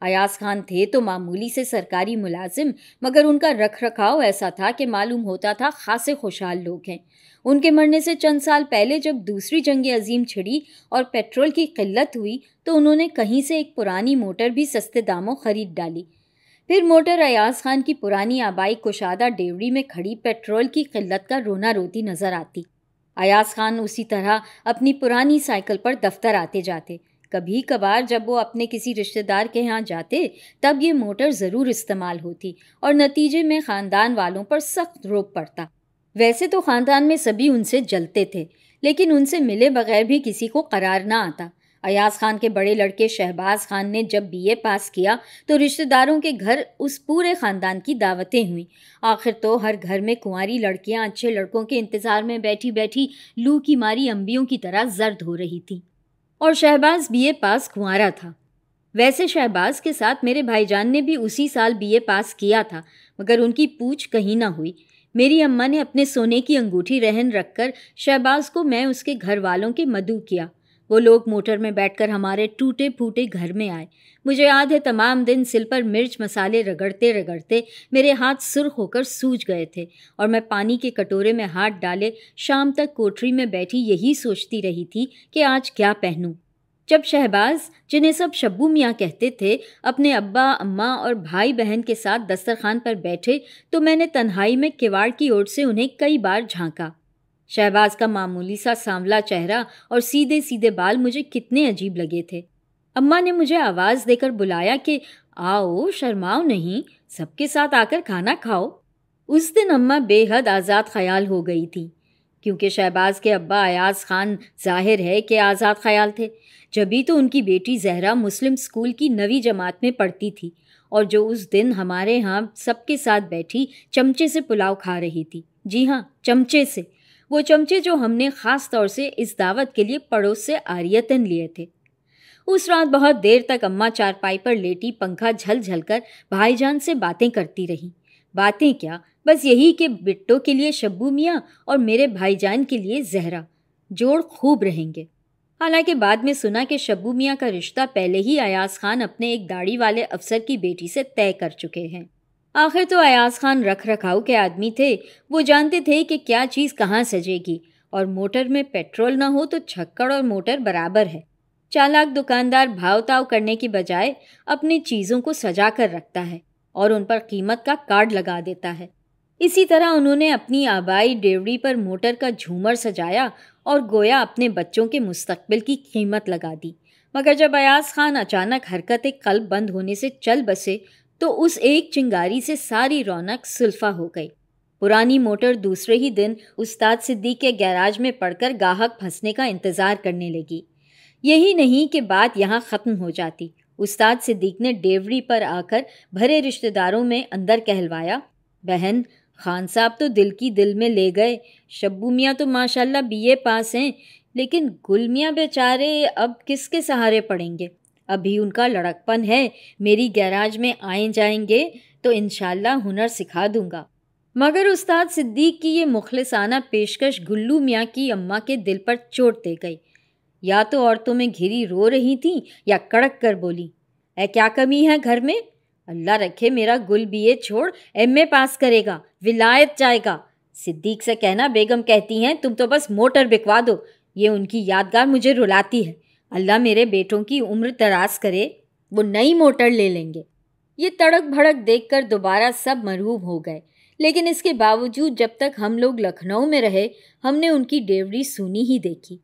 ایاز خان تھے تو معمولی سے سرکاری ملازم، مگر ان کا رکھ رکھاؤ ایسا تھا کہ معلوم ہوتا تھا خاصے خوشحال لوگ ہیں۔ ان کے مرنے سے چند سال پہلے جب دوسری جنگ عظیم چھڑی اور پیٹرول کی قلت ہوئی تو انہوں نے کہیں سے ایک پرانی موٹر بھی سستے داموں خرید ڈالی۔ پھر موٹر ایاز خان کی پرانی آبائی کشادہ ڈیوڑی میں کھڑی پیٹرول کی قلت کا رونا روتی نظر آتی۔ ایاز خان اسی طرح اپنی پرانی سائیکل پر دفتر آتے جاتے۔ کبھی کبھار جب وہ اپنے کسی رشتہ دار کے ہاں جاتے تب یہ موٹر ضرور استعمال ہوتی اور نتیجے میں خاندان والوں پر سخت روب پڑتا۔ ویسے تو خاندان میں سبھی ان سے جلتے تھے، لیکن ان سے ملے بغیر بھی کسی کو قرار نہ آتا۔ ایاز خان کے بڑے لڑکے شہباز خان نے جب BA پاس کیا تو رشتہ داروں کے گھر اس پورے خاندان کی دعوتیں ہوئیں۔ آخر تو ہر گھر میں کنواری لڑکیاں اچھے لڑکوں کے انتظار میں بیٹھی بیٹھی لو کی ماری انبیوں کی طرح زرد ہو رہی تھی، اور شہباز BA پاس کنوارا تھا۔ ویسے شہباز کے ساتھ میرے بھائی جان نے بھی اسی سال BA پاس کیا تھا، مگر ان کی پوچھ کہیں نہ ہوئی۔ میری اماں نے اپنے سونے کی انگوٹھی رہن رکھ کر شہباز کو میں اس کے گھر والوں کے مدعو کیا۔ وہ لوگ موٹر میں بیٹھ کر ہمارے ٹوٹے پھوٹے گھر میں آئے۔ مجھے یاد ہے تمام دن سل پر مرچ مسالے رگڑتے رگڑتے میرے ہاتھ سرخ ہو کر سوج گئے تھے، اور میں پانی کے کٹورے میں ہاتھ ڈالے شام تک کوٹری میں بیٹھی یہی سوچتی رہی تھی کہ آج کیا پہنوں۔ جب شہباز، جنہیں سب شبو میاں کہتے تھے، اپنے ابا اماں اور بھائی بہن کے ساتھ دسترخوان پر بیٹھے تو میں نے تنہائی میں کواڑ کی اوٹ سے انہیں کئی بار جھانکا۔ شہباز کا معمولی سا سانولا چہرہ اور سیدھے سیدھے بال مجھے کتنے عجیب لگے تھے۔ اماں نے مجھے آواز دے کر بلایا کہ آؤ، شرماؤ نہیں، سب کے ساتھ آ کر کھانا کھاؤ۔ اس دن اماں بے حد آزاد خیال ہو گئی تھی، کیونکہ شہباز کے ابا ایاز خان ظاہر ہے کہ آزاد خیال تھے، جبھی تو ان کی بیٹی زہرا مسلم اسکول کی 9ویں جماعت میں پڑھتی تھی، اور جو اس دن ہمارے ہاں سب کے ساتھ بیٹھی چمچے سے پلاؤ کھا رہی تھی۔ جی ہاں، چمچے سے، وہ چمچے جو ہم نے خاص طور سے اس دعوت کے لیے پڑوس سے عاریتاً لیے تھے۔ اس رات بہت دیر تک اماں چارپائی پر لیٹی پنکھا جھل جھل کر بھائی جان سے باتیں کرتی رہیں۔ باتیں کیا، بس یہی کہ بٹوں کے لیے شبو میاں اور میرے بھائی جان کے لیے زہرا جوڑ خوب رہیں گے۔ حالانکہ بعد میں سنا کہ شبو میاں کا رشتہ پہلے ہی ایاز خان اپنے ایک داڑھی والے افسر کی بیٹی سے طے کر چکے ہیں۔ آخر تو ایاز خان رکھ رکھاؤ کے آدمی تھے، وہ جانتے تھے کہ کیا چیز کہاں سجے گی، اور موٹر میں پیٹرول نہ ہو تو چھکڑ اور موٹر برابر ہے۔ چالاک دکاندار بھاؤ تاؤ کرنے کی بجائے اپنی چیزوں کو سجا کر رکھتا ہے اور ان پر قیمت کا کارڈ لگا دیتا ہے۔ اسی طرح انہوں نے اپنی آبائی ڈیوڑی پر موٹر کا جھومر سجایا اور گویا اپنے بچوں کے مستقبل کی قیمت لگا دی۔ مگر جب ایاز خان اچانک حرکت قلب بند ہونے سے چل بسے تو اس ایک چنگاری سے ساری رونق سلفا ہو گئی۔ پرانی موٹر دوسرے ہی دن استاد صدیق کے گیراج میں پڑ کر گاہک پھنسنے کا انتظار کرنے لگی۔ یہی نہیں کہ بات یہاں ختم ہو جاتی۔ استاد صدیق نے ڈیوڑی پر آ کر بھرے رشتہ داروں میں اندر کہلوایا، بہن، خان صاحب تو دل کی دل میں لے گئے، شبو میاں تو ماشاءاللہ BA پاس ہیں، لیکن گل میاں بیچارے اب کس کے سہارے پڑیں گے؟ ابھی ان کا لڑکپن ہے، میری گیراج میں آئیں جائیں گے تو انشاءاللہ ہنر سکھا دوں گا۔ مگر استاد صدیق کی یہ مخلصانہ پیشکش گلو میاں کی اماں کے دل پر چوٹ دے گئی۔ یا تو عورتوں میں گھری رو رہی تھیں یا کڑک کر بولی، اے کیا کمی ہے گھر میں؟ اللہ رکھے میرا گل BA چھوڑ MA پاس کرے گا، ولایت جائے گا۔ صدیق سے کہنا بیگم کہتی ہیں تم تو بس موٹر بکوا دو، یہ ان کی یادگار مجھے رلاتی ہے۔ اللہ میرے بیٹوں کی عمر دراز کرے، وہ نئی موٹر لے لیں گے۔ یہ تڑک بھڑک دیکھ کر دوبارہ سب مرعوب ہو گئے، لیکن اس کے باوجود جب تک ہم لوگ لکھنؤ میں رہے ہم نے ان کی ڈیوڑی سونی ہی دیکھی۔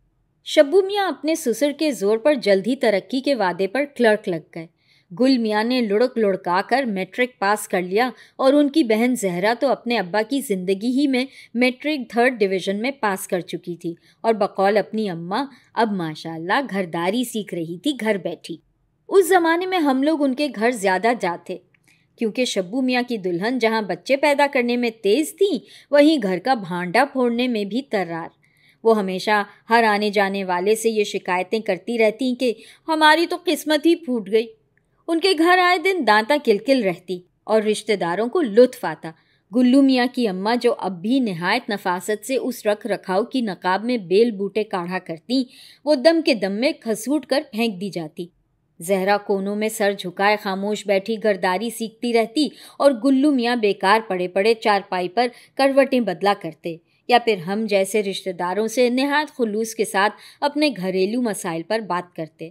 شبو میاں اپنے سسر کے زور پر جلد ہی ترقی کے وعدے پر کلرک لگ گئے۔ گل میاں نے لڑک لڑکا کر میٹرک پاس کر لیا، اور ان کی بہن زہرا تو اپنے ابا کی زندگی ہی میں میٹرک 3rd ڈویژن میں پاس کر چکی تھی، اور بقول اپنی اماں اب ماشاءاللہ گھرداری سیکھ رہی تھی گھر بیٹھی۔ اس زمانے میں ہم لوگ ان کے گھر زیادہ جاتے، کیونکہ شبو میاں کی دلہن جہاں بچے پیدا کرنے میں تیز تھی وہیں گھر کا بھانڈا پھوڑنے میں بھی ترار۔ وہ ہمیشہ ہر آنے جانے والے سے یہ شکایتیں کرتی رہتی کہ ہماری تو قسمت ہی پھوٹ گئی۔ ان کے گھر آئے دن دانتا کلکل رہتی اور رشتہ داروں کو لطف آتا۔ گلو میاں کی اماں جو اب بھی نہایت نفاست سے اس رکھ رکھاؤ کی نقاب میں بیل بوٹے کاڑھا کرتی، وہ دم کے دم میں کھسوٹ کر پھینک دی جاتی۔ زہرا کونوں میں سر جھکائے خاموش بیٹھی گرداری سیکھتی رہتی اور گلو میاں بیکار پڑے پڑے چارپائی پر کروٹیں بدلا کرتے، یا پھر ہم جیسے رشتہ داروں سے نہایت خلوص کے ساتھ اپنے گھریلو مسائل پر بات کرتے۔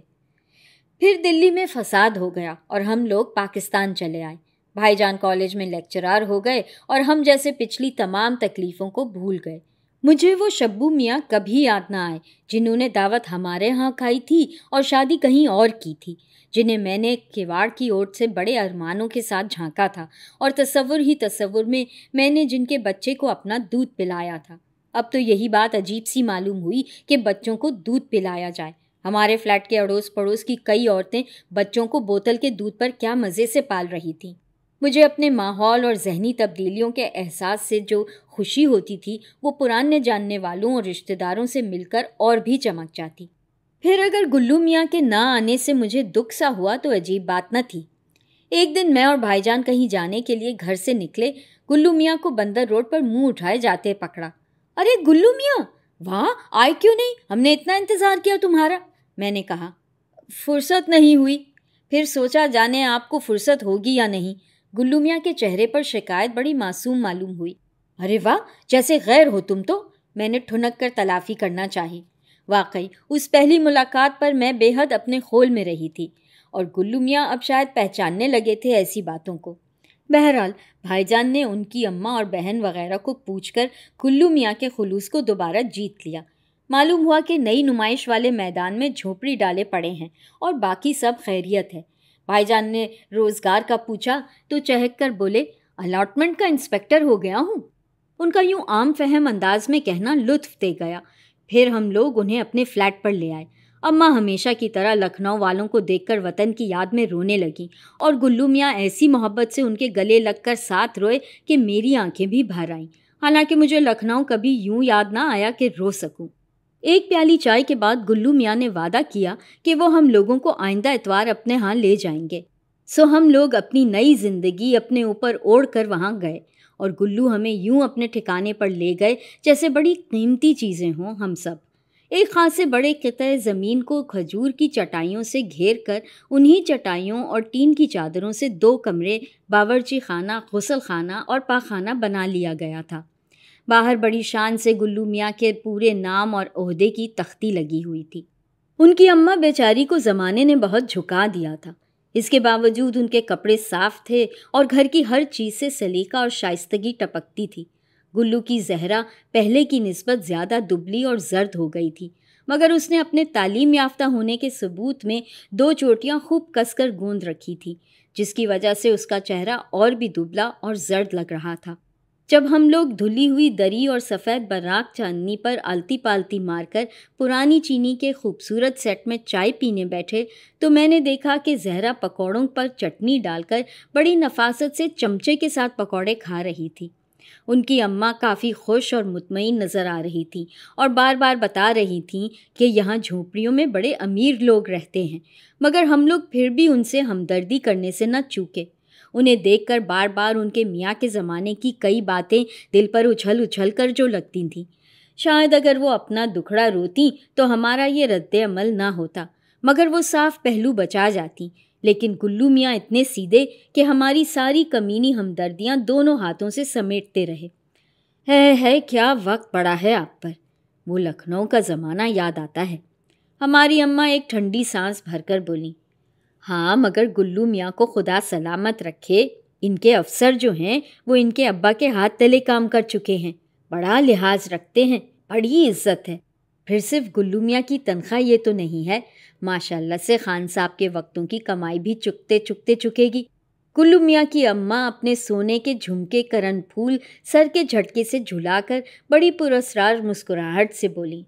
پھر دلی میں فساد ہو گیا اور ہم لوگ پاکستان چلے آئے۔ بھائی جان کالج میں لیکچرار ہو گئے اور ہم جیسے پچھلی تمام تکلیفوں کو بھول گئے۔ مجھے وہ شبو میاں کبھی یاد نہ آئے جنہوں نے دعوت ہمارے ہاں کھائی تھی اور شادی کہیں اور کی تھی، جنہیں میں نے کیواڑ کی اوٹ سے بڑے ارمانوں کے ساتھ جھانکا تھا اور تصور ہی تصور میں نے جن کے بچے کو اپنا دودھ پلایا تھا۔ اب تو یہی بات عجیب سی معلوم ہوئی کہ بچوں کو دودھ پلایا جائے۔ ہمارے فلیٹ کے اڑوس پڑوس کی کئی عورتیں بچوں کو بوتل کے دودھ پر کیا مزے سے پال رہی تھیں۔ مجھے اپنے ماحول اور ذہنی تبدیلیوں کے احساس سے جو خوشی ہوتی تھی وہ پرانے جاننے والوں اور رشتہ داروں سے مل کر اور بھی چمک جاتی۔ پھر اگر گلو میاں کے نہ آنے سے مجھے دکھ سا ہوا تو عجیب بات نہ تھی۔ ایک دن میں اور بھائی جان کہیں جانے کے لیے گھر سے نکلے، گلو میاں کو بندر روڈ پر منہ اٹھائے جاتے پکڑا۔ ارے گلو میاں، وہاں آئے کیوں نہیں؟ ہم نے اتنا انتظار کیا تمہارا۔ میں نے کہا فرصت نہیں ہوئی۔ پھر سوچا جانے آپ کو فرصت ہوگی یا نہیں۔ گلو میاں کے چہرے پر شکایت بڑی معصوم معلوم ہوئی۔ ارے واہ، جیسے غیر ہو تم تو، میں نے ٹھنک کر تلافی کرنا چاہی۔ واقعی اس پہلی ملاقات پر میں بے حد اپنے خول میں رہی تھی اور گلو میاں اب شاید پہچاننے لگے تھے ایسی باتوں کو۔ بہرحال بھائی جان نے ان کی اماں اور بہن وغیرہ کو پوچھ کر گلو میاں کے خلوص کو دوبارہ جیت لیا۔ معلوم ہوا کہ نئی نمائش والے میدان میں جھونپڑی ڈالے پڑے ہیں اور باقی سب خیریت ہے۔ بھائی جان نے روزگار کا پوچھا تو چہک کر بولے، الاٹمنٹ کا انسپکٹر ہو گیا ہوں۔ ان کا یوں عام فہم انداز میں کہنا لطف دے گیا۔ پھر ہم لوگ انہیں اپنے فلیٹ پر لے آئے۔ اماں ہمیشہ کی طرح لکھنؤ والوں کو دیکھ کر وطن کی یاد میں رونے لگیں اور گلو میاں ایسی محبت سے ان کے گلے لگ کر ساتھ روئے کہ میری آنکھیں بھی بھر آئیں، حالانکہ مجھے لکھنؤ کبھی یوں یاد نہ آیا کہ رو سکوں۔ ایک پیالی چائے کے بعد گلو میاں نے وعدہ کیا کہ وہ ہم لوگوں کو آئندہ اتوار اپنے ہاں لے جائیں گے۔ سو ہم لوگ اپنی نئی زندگی اپنے اوپر اوڑھ کر وہاں گئے اور گلو ہمیں یوں اپنے ٹھکانے پر لے گئے جیسے بڑی قیمتی چیزیں ہوں ہم سب۔ ایک خاصے بڑے قطعے زمین کو کھجور کی چٹائیوں سے گھیر کر انہی چٹائیوں اور ٹین کی چادروں سے 2 کمرے، باورچی خانہ، غسل خانہ اور پاخانہ بنا لیا گیا تھا۔ باہر بڑی شان سے گلو میاں کے پورے نام اور عہدے کی تختی لگی ہوئی تھی۔ ان کی اماں بیچاری کو زمانے نے بہت جھکا دیا تھا، اس کے باوجود ان کے کپڑے صاف تھے اور گھر کی ہر چیز سے سلیقہ اور شائستگی ٹپکتی تھی۔ گلو کی زہرا پہلے کی نسبت زیادہ دبلی اور زرد ہو گئی تھی، مگر اس نے اپنے تعلیم یافتہ ہونے کے ثبوت میں 2 چوٹیاں خوب کس کر گوندھ رکھی تھی، جس کی وجہ سے اس کا چہرہ اور بھی دبلا اور زرد لگ رہا تھا۔ جب ہم لوگ دھلی ہوئی دری اور سفید براق چاندنی پر آلتی پالتی مار کر پرانی چینی کے خوبصورت سیٹ میں چائے پینے بیٹھے تو میں نے دیکھا کہ زہرا پکوڑوں پر چٹنی ڈال کر بڑی نفاست سے چمچے کے ساتھ پکوڑے کھا رہی تھی۔ ان کی اماں کافی خوش اور مطمئن نظر آ رہی تھیں اور بار بار بتا رہی تھیں کہ یہاں جھونپڑیوں میں بڑے امیر لوگ رہتے ہیں، مگر ہم لوگ پھر بھی ان سے ہمدردی کرنے سے نہ چوکے۔ انہیں دیکھ کر بار بار ان کے میاں کے زمانے کی کئی باتیں دل پر اچھل اچھل کر جو لگتی تھیں۔ شاید اگر وہ اپنا دکھڑا روتیں تو ہمارا یہ رد عمل نہ ہوتا، مگر وہ صاف پہلو بچا جاتی۔ لیکن گلو میاں اتنے سیدھے کہ ہماری ساری کمینی ہمدردیاں دونوں ہاتھوں سے سمیٹتے رہے۔ ہے کیا وقت پڑا ہے آپ پر، وہ لکھنؤ کا زمانہ یاد آتا ہے۔ ہماری اماں ایک ٹھنڈی سانس بھر کر بولی، ہاں مگر گلو میاں کو خدا سلامت رکھے، ان کے افسر جو ہیں وہ ان کے ابا کے ہاتھ تلے کام کر چکے ہیں، بڑا لحاظ رکھتے ہیں، بڑی عزت ہے۔ پھر صرف گلو میاں کی تنخواہ یہ تو نہیں ہے، ماشاءاللہ سے خان صاحب کے وقتوں کی کمائی بھی چکتے چکے گی۔ گلو میاں کی اماں اپنے سونے کے جھمکے کرن پھول سر کے جھٹکے سے جھلا کر بڑی پراسرار مسکراہٹ سے بولی،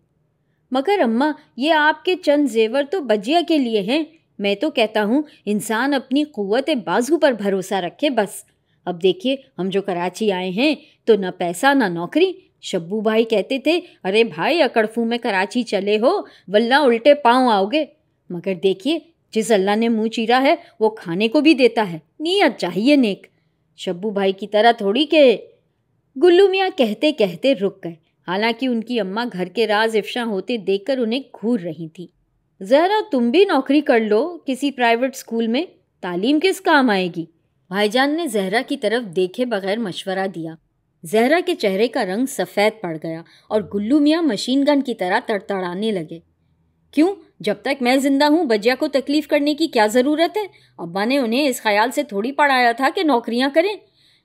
مگر اماں یہ آپ کے چند زیور تو بجیا کے لیے ہیں، میں تو کہتا ہوں انسان اپنی قوت بازو پر بھروسہ رکھے بس۔ اب دیکھیے ہم جو کراچی آئے ہیں تو نہ پیسہ نہ نوکری۔ شبو بھائی کہتے تھے، ارے بھائی اکڑفو میں کراچی چلے ہو واللہ الٹے پاؤں آؤ گے، مگر دیکھیے جس اللہ نے منہ چیرا ہے وہ کھانے کو بھی دیتا ہے، نیت چاہیے نیک۔ شبو بھائی کی طرح تھوڑی کہ… گلو میاں کہتے کہتے رک گئے، حالانکہ ان کی اماں گھر کے راز افشا ہوتے دیکھ کر انہیں گھور رہی تھی۔ زہرا تم بھی نوکری کر لو کسی پرائیویٹ اسکول میں، تعلیم کس کام آئے گی؟ بھائی جان نے زہرا کی طرف دیکھے بغیر مشورہ دیا۔ زہرا کے چہرے کا رنگ سفید پڑ گیا اور گلو میاں مشین گن کی طرح تڑتڑانے لگے۔ کیوں؟ جب تک میں زندہ ہوں بجیا کو تکلیف کرنے کی کیا ضرورت ہے؟ ابا نے انہیں اس خیال سے تھوڑی پڑھایا تھا کہ نوکریاں کریں۔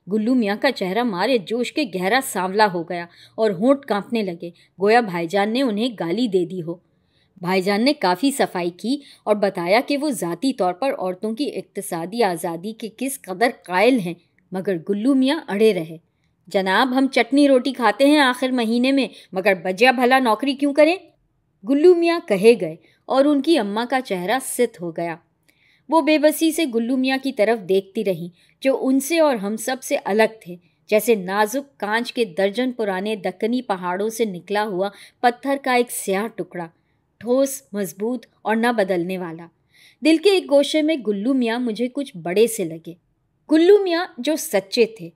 گلو میاں کا چہرہ مارے جوش کے گہرا سانولا ہو گیا اور ہونٹ کانپنے لگے، گویا بھائی جان نے انہیں گالی دے دی ہو۔ بھائی جان نے کافی صفائی کی اور بتایا کہ وہ ذاتی طور پر عورتوں کی اقتصادی آزادی کے کس قدر قائل ہیں، مگر گلو میاں اڑے رہے۔ جناب ہم چٹنی روٹی کھاتے ہیں آخر مہینے میں، مگر بجیا بھلا نوکری کیوں کریں؟ گلو میاں کہے گئے اور ان کی اماں کا چہرہ سِت ہو گیا۔ وہ بے بسی سے گلو میاں کی طرف دیکھتی رہیں جو ان سے اور ہم سب سے الگ تھے، جیسے نازک کانچ کے درجن پرانے دکنی پہاڑوں سے نکلا ہوا پتھر کا ایک سیاہ ٹکڑا، ٹھوس، مضبوط اور نہ بدلنے والا۔ دل کے ایک گوشے میں گلو میاں مجھے کچھ بڑے سے لگے۔ گلو میاں جو سچے تھے،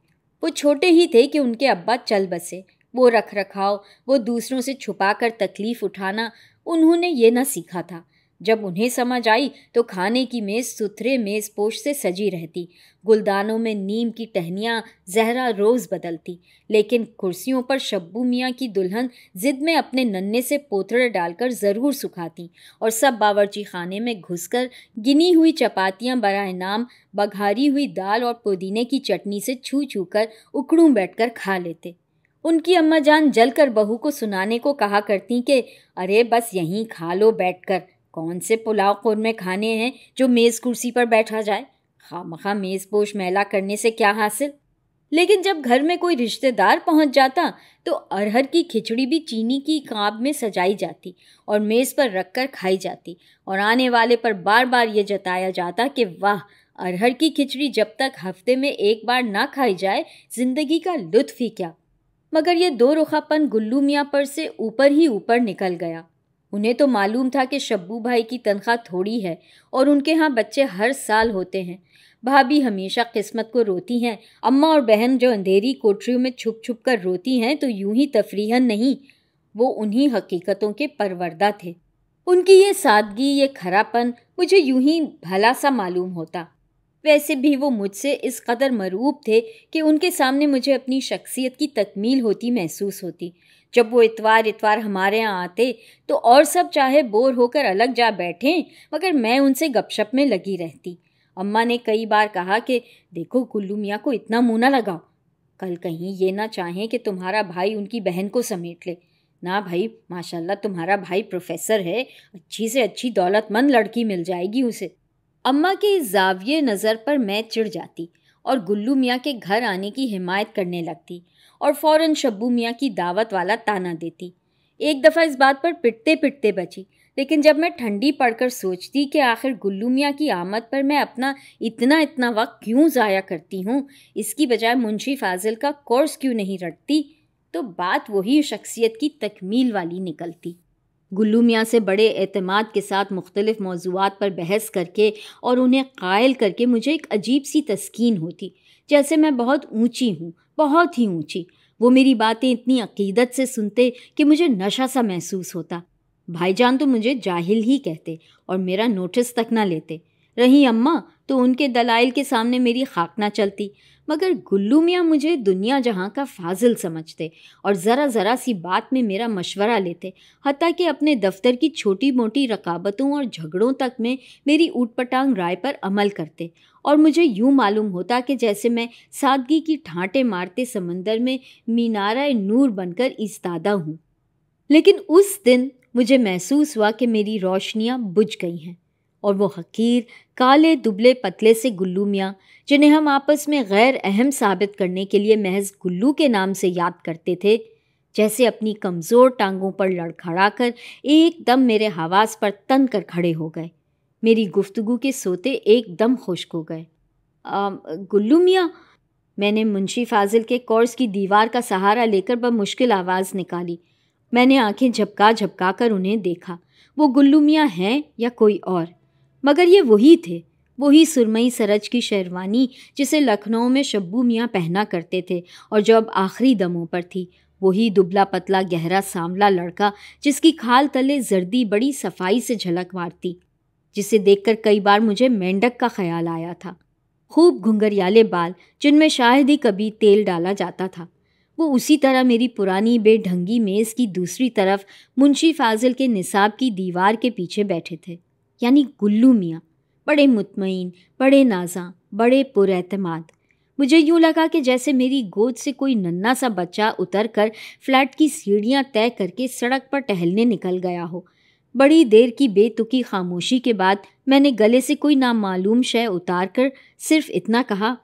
وہ چھوٹے ہی تھے کہ ان کے ابا چل بسے۔ وہ رکھ رکھاؤ، وہ دوسروں سے چھپا کر تکلیف اٹھانا انہوں نے یہ نہ سیکھا تھا۔ جب انہیں سمجھ آئی تو کھانے کی میز ستھرے میز پوش سے سجی رہتی، گلدانوں میں نیم کی ٹہنیاں زہرا روز بدلتی، لیکن کرسیوں پر شبو میاں کی دلہن ضد میں اپنے ننھے سے پوتڑے ڈال کر ضرور سکھاتی، اور سب باورچی خانے میں گھس کر گنی ہوئی چپاتیاں برائے نام بگھاری ہوئی دال اور پودینے کی چٹنی سے چھو چھو کر اکڑوں بیٹھ کر کھا لیتے۔ ان کی اماں جان جل کر بہو کو سنانے کو کہا کرتی کہ ارے بس یہیں کھا لو بیٹھ کر، کون سے پلاؤ قورمے کھانے ہیں جو میز کرسی پر بیٹھا جائے، خواہ میز پوش میلا کرنے سے کیا حاصل۔ لیکن جب گھر میں کوئی رشتہ دار پہنچ جاتا تو ارہر کی کھچڑی بھی چینی کی قاب میں سجائی جاتی اور میز پر رکھ کر کھائی جاتی، اور آنے والے پر بار بار یہ جتایا جاتا کہ واہ، ارہر کی کھچڑی جب تک ہفتے میں ایک بار نہ کھائی جائے زندگی کا لطف ہی کیا۔ مگر یہ دو رخا پن گلو میاں پر سے اوپر ہی اوپر نکل گیا۔ انہیں تو معلوم تھا کہ شبو بھائی کی تنخواہ تھوڑی ہے اور ان کے ہاں بچے ہر سال ہوتے ہیں۔ بھابھی ہمیشہ قسمت کو روتی ہیں، اماں اور بہن جو اندھیری کوٹریوں میں چھپ چھپ کر روتی ہیں تو یوں ہی تفریحاً نہیں، وہ انہی حقیقتوں کے پروردہ تھے۔ ان کی یہ سادگی، یہ کھرا پن مجھے یوں ہی بھلا سا معلوم ہوتا۔ ویسے بھی وہ مجھ سے اس قدر مرعوب تھے کہ ان کے سامنے مجھے اپنی شخصیت کی تکمیل ہوتی محسوس ہوتی۔ جب وہ اتوار ہمارے ہاں آتے تو اور سب چاہے بور ہو کر الگ جا بیٹھیں، مگر میں ان سے گپ شپ میں لگی رہتی۔ اماں نے کئی بار کہا کہ دیکھو گلو میاں کو اتنا منہ نہ لگاؤ، کل کہیں یہ نہ چاہیں کہ تمہارا بھائی ان کی بہن کو سمیٹ لے۔ نہ بھائی، ماشاءاللہ تمہارا بھائی پروفیسر ہے، اچھی سے اچھی دولت مند لڑکی مل جائے گی اسے۔ اماں کے اس زاویے نظر پر میں چڑ جاتی اور گلو میاں کے گھر آنے کی حمایت کرنے لگتی اور فوراً شبو میاں کی دعوت والا تانا دیتی۔ ایک دفعہ اس بات پر پٹتے پٹتے بچی، لیکن جب میں ٹھنڈی پڑ کر سوچتی کہ آخر گلو میاں کی آمد پر میں اپنا اتنا وقت کیوں ضائع کرتی ہوں، اس کی بجائے منشی فاضل کا کورس کیوں نہیں رٹتی، تو بات وہی شخصیت کی تکمیل والی نکلتی۔ گلو میاں سے بڑے اعتماد کے ساتھ مختلف موضوعات پر بحث کر کے اور انہیں قائل کر کے مجھے ایک عجیب سی تسکین ہوتی، جیسے میں بہت اونچی ہوں، بہت ہی اونچی۔ وہ میری باتیں اتنی عقیدت سے سنتے کہ مجھے نشہ سا محسوس ہوتا۔ بھائی جان تو مجھے جاہل ہی کہتے اور میرا نوٹس تک نہ لیتے۔ رہی اماں تو ان کے دلائل کے سامنے میری خاک نہ چلتی، مگر گلو میاں مجھے دنیا جہاں کا فاضل سمجھتے اور ذرا سی بات میں میرا مشورہ لیتے، حتیٰ کہ اپنے دفتر کی چھوٹی موٹی رقابتوں اور جھگڑوں تک میں میری اوٹ پٹانگ رائے پر عمل کرتے، اور مجھے یوں معلوم ہوتا کہ جیسے میں سادگی کی ٹھانٹے مارتے سمندر میں مینارہ نور بن کر ایستادہ ہوں۔ لیکن اس دن مجھے محسوس ہوا کہ میری روشنیاں بجھ گئی ہیں، اور وہ حقیر کالے دبلے پتلے سے گلو میاں جنہیں ہم آپس میں غیر اہم ثابت کرنے کے لیے محض گلو کے نام سے یاد کرتے تھے، جیسے اپنی کمزور ٹانگوں پر لڑکھڑا کر ایک دم میرے حواس پر تن کر کھڑے ہو گئے۔ میری گفتگو کے سوتے ایک دم خشک ہو گئے۔ گلو میاں، میں نے منشی فاضل کے کورس کی دیوار کا سہارا لے کر بمشکل آواز نکالی۔ میں نے آنکھیں جھپکا کر انہیں دیکھا۔ وہ گلو میاں ہیں یا کوئی اور، مگر یہ وہی تھے، وہی سرمئی سرج کی شیروانی جسے لکھنؤ میں شبو میاں پہنا کرتے تھے اور جو اب آخری دموں پر تھی، وہی دبلا پتلا گہرا سانولا لڑکا جس کی کھال تلے زردی بڑی صفائی سے جھلک مارتی، جسے دیکھ کر کئی بار مجھے مینڈک کا خیال آیا تھا۔ خوب گھنگریالے بال جن میں شاید ہی کبھی تیل ڈالا جاتا تھا، وہ اسی طرح میری پرانی بے ڈھنگی میز کی دوسری طرف منشی فاضل کے نصاب کی دیوار کے پیچھے بیٹھے تھے، یعنی گلو میاں، بڑے مطمئن، بڑے نازاں، بڑے پر اعتماد۔ مجھے یوں لگا کہ جیسے میری گود سے کوئی ننھا سا بچہ اتر کر فلیٹ کی سیڑھیاں طے کر کے سڑک پر ٹہلنے نکل گیا ہو۔ بڑی دیر کی بے تکی خاموشی کے بعد میں نے گلے سے کوئی نامعلوم شے اتار کر صرف اتنا کہا،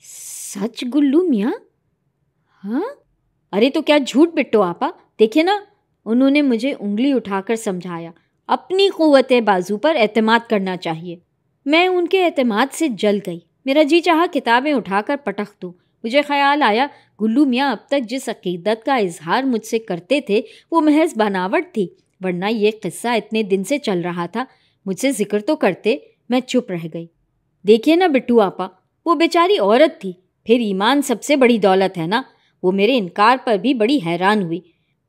سچ گلو میاں؟ ہاں؟ ارے تو کیا جھوٹ بٹو آپا، دیکھے نا، انہوں نے مجھے انگلی اٹھا کر سمجھایا، اپنی قوت بازو پر اعتماد کرنا چاہیے۔ میں ان کے اعتماد سے جل گئی، میرا جی چاہا کتابیں اٹھا کر پٹخ دوں۔ مجھے خیال آیا گلو میاں اب تک جس عقیدت کا اظہار مجھ سے کرتے تھے وہ محض بناوٹ تھی، ورنہ یہ قصہ اتنے دن سے چل رہا تھا، مجھ سے ذکر تو کرتے۔ میں چپ رہ گئی۔ دیکھیے نا بٹو آپا، وہ بیچاری عورت تھی، پھر ایمان سب سے بڑی دولت ہے نا۔ وہ میرے انکار پر بھی بڑی حیران ہوئی۔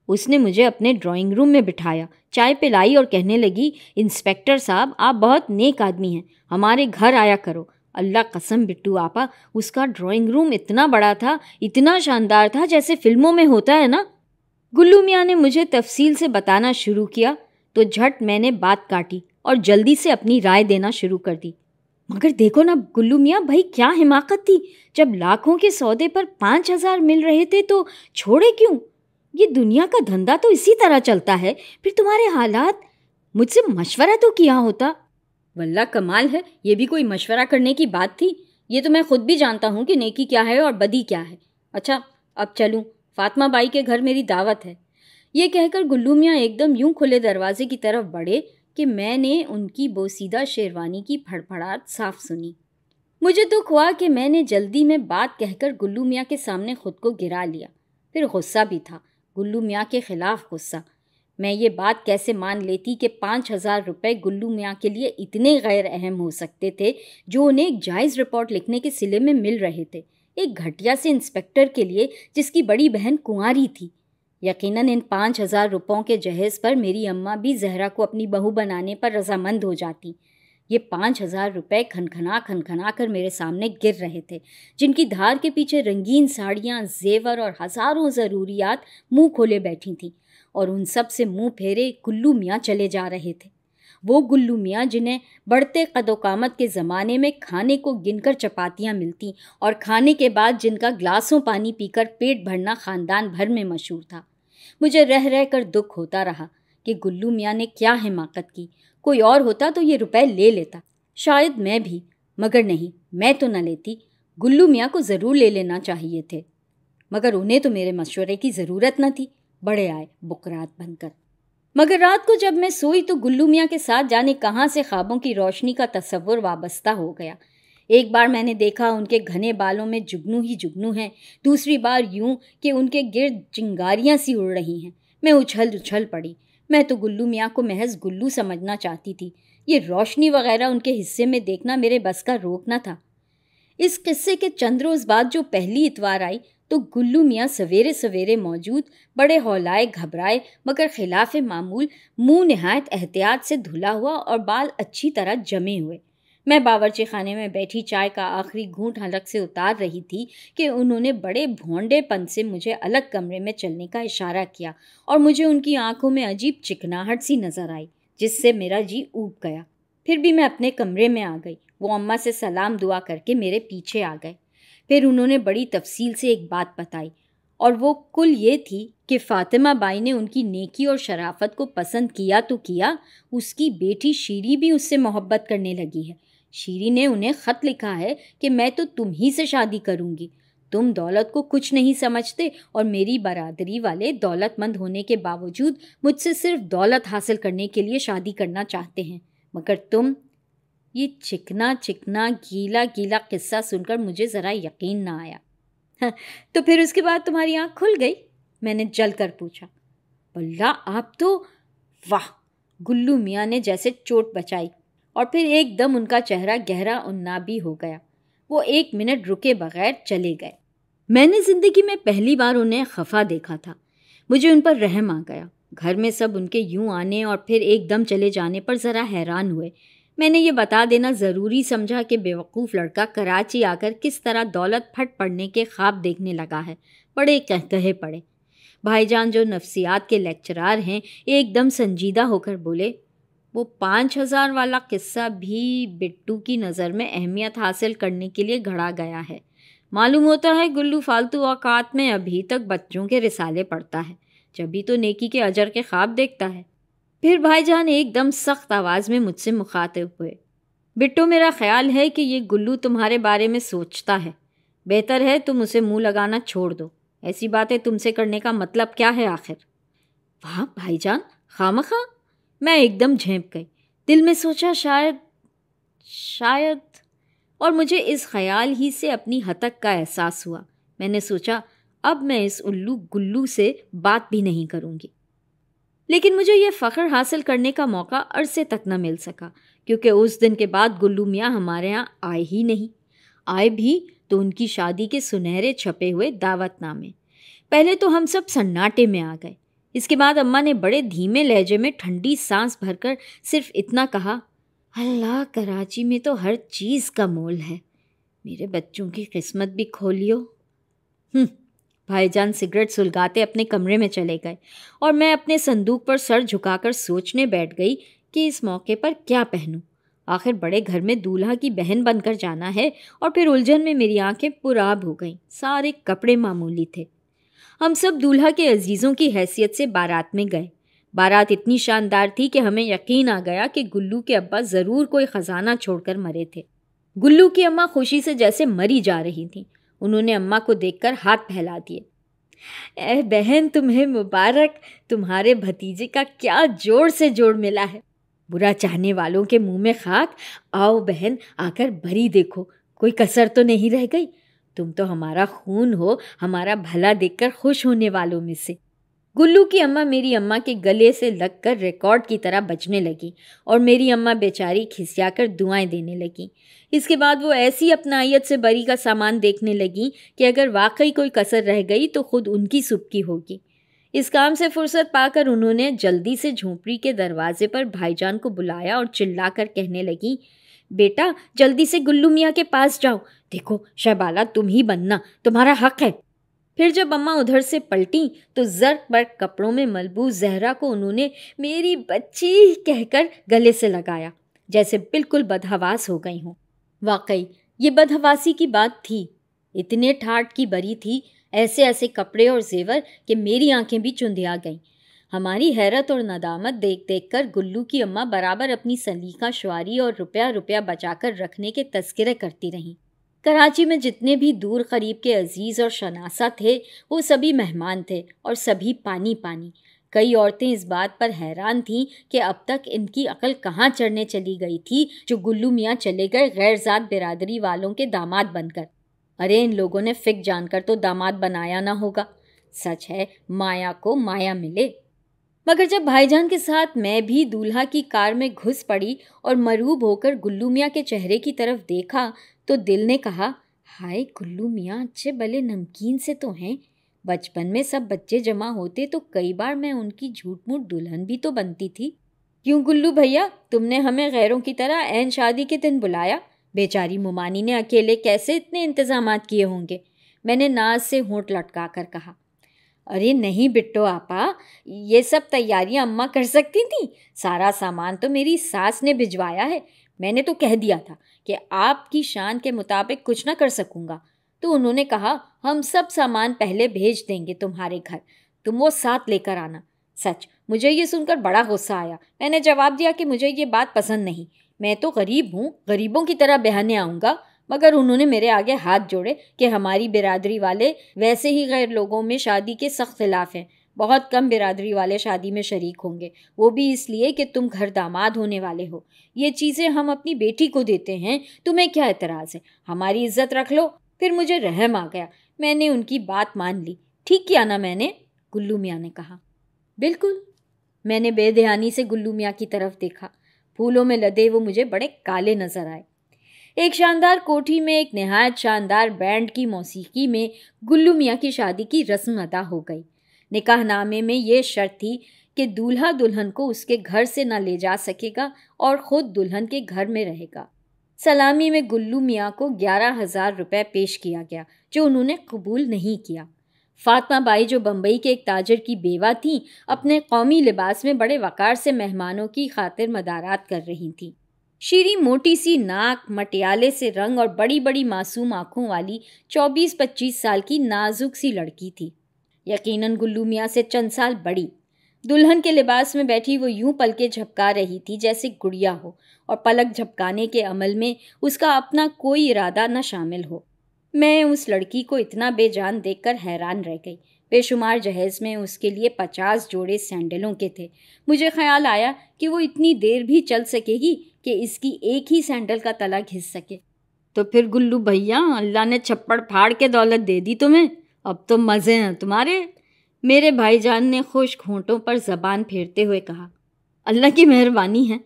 اس نے مجھے اپنے ڈرائنگ روم میں بٹھایا، چائے پلائی اور کہنے لگی، انسپیکٹر صاحب آپ بہت نیک آدمی ہیں، ہمارے گھر آیا کرو۔ اللہ قسم بٹو آپا، اس کا ڈرائنگ روم اتنا بڑا تھا، اتنا شاندار تھا جیسے فلموں میں ہوتا ہے نا۔ گلو میاں نے مجھے تفصیل سے بتانا شروع کیا تو جھٹ میں نے بات کاٹی اور جلدی سے اپنی رائے دینا شروع کر دی۔ مگر دیکھو نا گلو میاں بھائی، کیا حماقت تھی، جب لاکھوں کے سودے پر 5,000 مل رہے تھے تو چھوڑے کیوں؟ یہ دنیا کا دھندا تو اسی طرح چلتا ہے۔ پھر تمہارے حالات، مجھ سے مشورہ تو کیا ہوتا۔ واللہ کمال ہے، یہ بھی کوئی مشورہ کرنے کی بات تھی؟ یہ تو میں خود بھی جانتا ہوں کہ نیکی کیا ہے اور بدی کیا ہے۔ اچھا اب چلوں، فاطمہ بائی کے گھر میری دعوت ہے۔ یہ کہہ کر گلو میاں ایک دم یوں کھلے دروازے کی طرف بڑھے کہ میں نے ان کی بوسیدہ شیروانی کی پھڑپھڑاہٹ صاف سنی۔ مجھے دکھ ہوا کہ میں نے جلدی میں بات کہہ کر گلو میاں کے سامنے خود کو گرا لیا، پھر غصہ بھی تھا، گلو میاں کے خلاف غصہ۔ میں یہ بات کیسے مان لیتی کہ 5,000 روپے گلو میاں کے لیے اتنے غیر اہم ہو سکتے تھے جو انہیں ایک جائز رپورٹ لکھنے کے صلے میں مل رہے تھے، ایک گھٹیا سے انسپیکٹر کے لیے جس کی بڑی بہن کنواری تھی۔ یقیناً ان 5,000 روپوں کے جہیز پر میری اماں بھی زہرا کو اپنی بہو بنانے پر رضامند ہو جاتی۔ یہ 5,000 روپے کھنکھنا کر میرے سامنے گر رہے تھے، جن کی دھار کے پیچھے رنگین ساڑیاں، زیور اور ہزاروں ضروریات منہ کھولے بیٹھی تھیں، اور ان سب سے منہ پھیرے گلو میاں چلے جا رہے تھے۔ وہ گلو میاں جنہیں بڑھتے قد و قامت کے زمانے میں کھانے کو گن کر چپاتیاں ملتی اور کھانے کے بعد جن کا گلاسوں پانی پی کر پیٹ بھرنا خاندان بھر میں مشہور تھا۔ مجھے رہ رہ کر دکھ ہوتا رہا کہ گلو میاں نے کیا حماقت کی۔ کوئی اور ہوتا تو یہ روپے لے لیتا، شاید میں بھی، مگر نہیں، میں تو نہ لیتی۔ گلو میاں کو ضرور لے لینا چاہیے تھے، مگر انہیں تو میرے مشورے کی ضرورت نہ تھی۔ بڑے آئے بکرات بن کر۔ مگر رات کو جب میں سوئی تو گلو میاں کے ساتھ جانے کہاں سے خوابوں کی روشنی کا تصور وابستہ ہو گیا۔ ایک بار میں نے دیکھا ان کے گھنے بالوں میں جگنو ہی جگنو ہیں، دوسری بار یوں کہ ان کے گرد چنگاریاں سی اڑ رہی ہیں۔ میں اچھل پڑی۔ میں تو گلو میاں کو محض گلو سمجھنا چاہتی تھی، یہ روشنی وغیرہ ان کے حصے میں دیکھنا میرے بس کا روک نہ تھا۔ اس قصے کے چند روز بعد جو پہلی اتوار آئی تو گلو میاں سویرے سویرے موجود، بڑے ہولائے گھبرائے مگر خلاف معمول، منہ نہایت احتیاط سے دھلا ہوا اور بال اچھی طرح جمے ہوئے۔ میں باورچی خانے میں بیٹھی چائے کا آخری گھونٹ حلق سے اتار رہی تھی کہ انہوں نے بڑے بھونڈے پن سے مجھے الگ کمرے میں چلنے کا اشارہ کیا، اور مجھے ان کی آنکھوں میں عجیب چکناہٹ سی نظر آئی جس سے میرا جی اوب گیا۔ پھر بھی میں اپنے کمرے میں آ گئی۔ وہ اماں سے سلام دعا کر کے میرے پیچھے آ گئے۔ پھر انہوں نے بڑی تفصیل سے ایک بات بتائی، اور وہ کل یہ تھی کہ فاطمہ بائی نے ان کی نیکی اور شرافت کو پسند کیا تو کیا، اس کی بیٹی شیری بھی اس سے محبت کرنے لگی ہے۔ شیری نے انہیں خط لکھا ہے کہ میں تو تم ہی سے شادی کروں گی، تم دولت کو کچھ نہیں سمجھتے اور میری برادری والے دولت مند ہونے کے باوجود مجھ سے صرف دولت حاصل کرنے کے لیے شادی کرنا چاہتے ہیں، مگر تم… یہ چکنا گیلا گیلا قصہ سن کر مجھے ذرا یقین نہ آیا۔ تو پھر اس کے بعد تمہاری آنکھ کھل گئی؟ میں نے جل کر پوچھا۔ واللہ آپ تو… واہ! گلو میاں نے جیسے چوٹ بچائی، اور پھر ایک دم ان کا چہرہ گہرا عنابی ہو گیا۔ وہ 1 منٹ رکے بغیر چلے گئے۔ میں نے زندگی میں پہلی بار انہیں خفا دیکھا تھا۔ مجھے ان پر رحم آ گیا۔ گھر میں سب ان کے یوں آنے اور پھر ایک دم چلے جانے پر ذرا حیران ہوئے۔ میں نے یہ بتا دینا ضروری سمجھا کہ بیوقوف لڑکا کراچی آ کر کس طرح دولت پھٹ پڑنے کے خواب دیکھنے لگا ہے۔ بڑے کہے پڑے۔ بھائی جان جو نفسیات کے لیکچرار ہیں ایک دم سنجیدہ ہو کر بولے، وہ 5,000 والا قصہ بھی بٹو کی نظر میں اہمیت حاصل کرنے کے لیے گھڑا گیا ہے۔ معلوم ہوتا ہے گلو فالتو اوقات میں ابھی تک بچوں کے رسالے پڑھتا ہے، جبھی تو نیکی کے اجر کے خواب دیکھتا ہے۔ پھر بھائی جان ایک دم سخت آواز میں مجھ سے مخاطب ہوئے، بٹو میرا خیال ہے کہ یہ گلو تمہارے بارے میں سوچتا ہے، بہتر ہے تم اسے منہ لگانا چھوڑ دو، ایسی باتیں تم سے کرنے کا مطلب کیا ہے آخر؟ واہ بھائی جان، خامخواہ؟ میں ایک دم جھینپ گئی۔ دل میں سوچا شاید اور مجھے اس خیال ہی سے اپنی ہتک کا احساس ہوا۔ میں نے سوچا اب میں اس الو گلو سے بات بھی نہیں کروں گی۔ لیکن مجھے یہ فخر حاصل کرنے کا موقع عرصے تک نہ مل سکا، کیونکہ اس دن کے بعد گلو میاں ہمارے ہاں آئے ہی نہیں۔ آئے بھی تو ان کی شادی کے سنہرے چھپے ہوئے دعوت نامے۔ پہلے تو ہم سب سناٹے میں آ گئے۔ اس کے بعد اماں نے بڑے دھیمے لہجے میں ٹھنڈی سانس بھر کر صرف اتنا کہا، اللہ کراچی میں تو ہر چیز کا مول ہے، میرے بچوں کی قسمت بھی کھولیو۔ بھائی جان سگریٹ سلگاتے اپنے کمرے میں چلے گئے اور میں اپنے صندوق پر سر جھکا کر سوچنے بیٹھ گئی کہ اس موقع پر کیا پہنوں۔ آخر بڑے گھر میں دولہا کی بہن بن کر جانا ہے، اور پھر الجھن میں میری آنکھیں پرآب ہو گئیں۔ سارے کپڑے معمولی تھے۔ ہم سب دولہا کے عزیزوں کی حیثیت سے بارات میں گئے۔ بارات اتنی شاندار تھی کہ ہمیں یقین آ گیا کہ گلو کے ابا ضرور کوئی خزانہ چھوڑ کر مرے تھے۔ گلو کی اماں خوشی سے جیسے مری جا رہی تھیں۔ انہوں نے اماں کو دیکھ کر ہاتھ پھیلا دیے۔ اے بہن تمہیں مبارک، تمہارے بھتیجے کا کیا جوڑ سے جوڑ ملا ہے۔ برا چاہنے والوں کے منہ میں خاک۔ آؤ بہن آ کر بھری دیکھو، کوئی کسر تو نہیں رہ گئی۔ تم تو ہمارا خون ہو، ہمارا بھلا دیکھ کر خوش ہونے والوں میں سے۔ گلو کی اماں میری اماں کے گلے سے لگ کر ریکارڈ کی طرح بجنے لگی اور میری اماں بیچاری کھسیا کر دعائیں دینے لگیں۔ اس کے بعد وہ ایسی اپنائیت سے بری کا سامان دیکھنے لگیں کہ اگر واقعی کوئی کسر رہ گئی تو خود ان کی سبکی ہوگی۔ اس کام سے فرصت پا کر انہوں نے جلدی سے جھونپڑی کے دروازے پر بھائی جان کو بلایا اور چلا کر کہنے لگیں، بیٹا جلدی سے گلو میاں کے پاس جاؤ، دیکھو شہبالہ تم ہی بننا، تمہارا حق ہے۔ پھر جب اماں ادھر سے پلٹیں تو زرق برق کپڑوں میں ملبوس زہرا کو انہوں نے میری بچی کہہ کر گلے سے لگایا، جیسے بالکل بدحواس ہو گئی ہوں۔ واقعی یہ بدحواسی کی بات تھی۔ اتنے ٹھاٹ کی بری تھی، ایسے ایسے کپڑے اور زیور کہ میری آنکھیں بھی چندھیا گئیں۔ ہماری حیرت اور ندامت دیکھ دیکھ کر گلو کی اماں برابر اپنی سلیقہ شعاری اور روپیہ بچا کر رکھنے کے تذکرے کرتی رہیں۔ کراچی میں جتنے بھی دور قریب کے عزیز اور شناسہ تھے وہ سبھی مہمان تھے اور سبھی پانی پانی۔ کئی عورتیں اس بات پر حیران تھیں کہ اب تک ان کی عقل کہاں چڑھنے چلی گئی تھی جو گلو میاں چلے گئے غیر ذات برادری والوں کے داماد بن کر۔ ارے ان لوگوں نے فک جان کر تو داماد بنایا نہ ہوگا، سچ ہے مایا کو مایا ملے۔ مگر جب بھائی جان کے ساتھ میں بھی دولہا کی کار میں گھس پڑی اور مروب ہو کر گلو میاں کے چہرے کی طرف دیکھا تو دل نے کہا، ہائے گلو میاں اچھے بلے نمکین سے تو ہیں، بچپن میں سب بچے جمع ہوتے تو کئی بار میں ان کی جھوٹ موٹ دلہن بھی تو بنتی تھی۔ کیوں گلو بھیا تم نے ہمیں غیروں کی طرح عین شادی کے دن بلایا؟ بیچاری مومانی نے اکیلے کیسے اتنے انتظامات کیے ہوں گے؟ میں نے ناز سے ہونٹ لٹکا کر کہا۔ ارے نہیں بٹو آپا، یہ سب تیاریاں اماں کر سکتی تھیں، سارا سامان تو میری ساس نے بھجوایا ہے۔ میں نے تو کہہ دیا تھا کہ آپ کی شان کے مطابق کچھ نہ کر سکوں گا، تو انہوں نے کہا ہم سب سامان پہلے بھیج دیں گے تمہارے گھر، تم وہ ساتھ لے کر آنا۔ سچ مجھے یہ سن کر بڑا غصہ آیا۔ میں نے جواب دیا کہ مجھے یہ بات پسند نہیں، میں تو غریب ہوں، غریبوں کی طرح بہانے آؤں گا۔ مگر انہوں نے میرے آگے ہاتھ جوڑے کہ ہماری برادری والے ویسے ہی غیر لوگوں میں شادی کے سخت خلاف ہیں، بہت کم برادری والے شادی میں شریک ہوں گے، وہ بھی اس لیے کہ تم گھر داماد ہونے والے ہو۔ یہ چیزیں ہم اپنی بیٹی کو دیتے ہیں، تمہیں کیا اعتراض ہے؟ ہماری عزت رکھ لو۔ پھر مجھے رحم آ گیا، میں نے ان کی بات مان لی۔ ٹھیک کیا نا میں نے؟ گلو میاں نے کہا۔ بالکل۔ میں نے بے دھیانی سے گلو میاں کی طرف دیکھا۔ پھولوں میں لدے وہ مجھے بڑے کالے نظر آئے۔ ایک شاندار کوٹھی میں ایک نہایت شاندار بینڈ کی موسیقی میں گلو میاں کی شادی کی رسم ادا ہو گئی۔ نکاح نامے میں یہ شرط تھی کہ دولہا دلہن کو اس کے گھر سے نہ لے جا سکے گا اور خود دلہن کے گھر میں رہے گا۔ سلامی میں گلو میاں کو 11,000 روپے پیش کیا گیا جو انہوں نے قبول نہیں کیا۔ فاطمہ بائی جو بمبئی کے ایک تاجر کی بیوہ تھیں، اپنے قومی لباس میں بڑے وقار سے مہمانوں کی خاطر مدارات کر رہی تھیں۔ شیریں موٹی سی ناک، مٹیالے سے رنگ اور بڑی بڑی معصوم آنکھوں والی 24-25 سال کی نازک سی لڑکی تھی، یقیناً گلو میاں سے چند سال بڑی۔ دلہن کے لباس میں بیٹھی وہ یوں پلکیں جھپکا رہی تھی جیسے گڑیا ہو، اور پلک جھپکانے کے عمل میں اس کا اپنا کوئی ارادہ نہ شامل ہو۔ میں اس لڑکی کو اتنا بے جان دیکھ کر حیران رہ گئی۔ بے شمار جہیز میں اس کے لیے 50 جوڑے سینڈلوں کے تھے۔ مجھے خیال آیا کہ وہ اتنی دیر بھی چل سکے گی کہ اس کی ایک ہی سینڈل کا تلا گھس سکے۔ تو پھر گلو بھیا، اللہ نے چھپڑ پھاڑ کے دولت دے دی تمہیں، اب تو مزے ہیں تمہارے، میرے بھائی جان نے خشک ہونٹوں پر زبان پھیرتے ہوئے کہا۔ اللہ کی مہربانی ہے،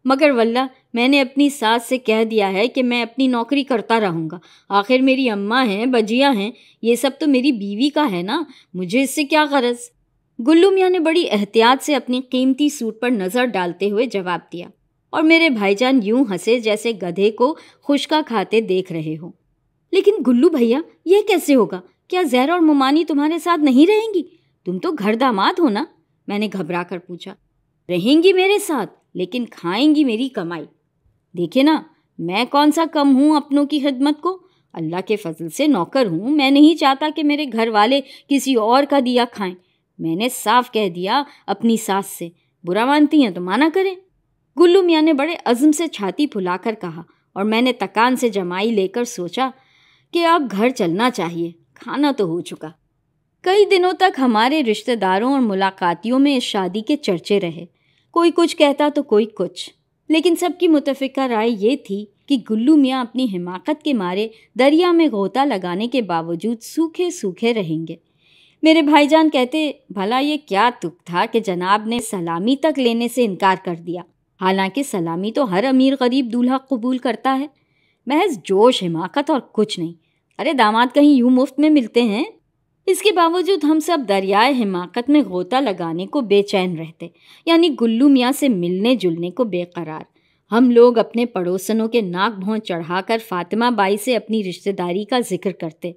مگر واللہ میں نے اپنی ساس سے کہہ دیا ہے کہ میں اپنی نوکری کرتا رہوں گا۔ آخر میری اماں ہیں، بجیاں ہیں، یہ سب تو میری بیوی کا ہے نا، مجھے اس سے کیا غرض؟ گلو میاں نے بڑی احتیاط سے اپنی قیمتی سوٹ پر نظر ڈالتے ہوئے جواب دیا، اور میرے بھائی جان یوں ہنسے جیسے گدھے کو خشکا کھاتے دیکھ رہے ہوں۔ لیکن گلو بھیا، یہ کیسے ہوگا؟ کیا زہرا اور ممانی تمہارے ساتھ نہیں رہیں گی؟ تم تو گھر داماد ہو نا؟ میں نے گھبرا کر پوچھا۔ رہیں گی میرے ساتھ، لیکن کھائیں گی میری کمائی۔ دیکھے نا، میں کون سا کم ہوں اپنوں کی خدمت کو، اللہ کے فضل سے نوکر ہوں۔ میں نہیں چاہتا کہ میرے گھر والے کسی اور کا دیا کھائیں۔ میں نے صاف کہہ دیا اپنی ساس سے، برا مانتی ہیں تو مانا کریں۔ گلو میاں نے بڑے عزم سے چھاتی پھلا کر کہا، اور میں نے تکان سے جمائی لے کر سوچا کہ اب گھر چلنا چاہیے، کھانا تو ہو چکا۔ کئی دنوں تک ہمارے رشتہ داروں اور ملاقاتیوں میں اس شادی کے چرچے رہے، کوئی کچھ کہتا تو کوئی کچھ، لیکن سب کی متفقہ رائے یہ تھی کہ گلو میاں اپنی حماقت کے مارے دریا میں غوطہ لگانے کے باوجود سوکھے سوکھے رہیں گے۔ میرے بھائی جان کہتے، بھلا یہ کیا تک تھا کہ جناب نے سلامی تک لینے سے انکار کر دیا، حالانکہ سلامی تو ہر امیر غریب دولہا قبول کرتا ہے۔ محض جوش، حماقت اور کچھ نہیں۔ ارے داماد کہیں یوں مفت میں ملتے ہیں؟ اس کے باوجود ہم سب دریائے حماقت میں غوطہ لگانے کو بے چین رہتے، یعنی گلو میاں سے ملنے جلنے کو بے قرار۔ ہم لوگ اپنے پڑوسنوں کے ناک بھون چڑھا کر فاطمہ بائی سے اپنی رشتہ داری کا ذکر کرتے۔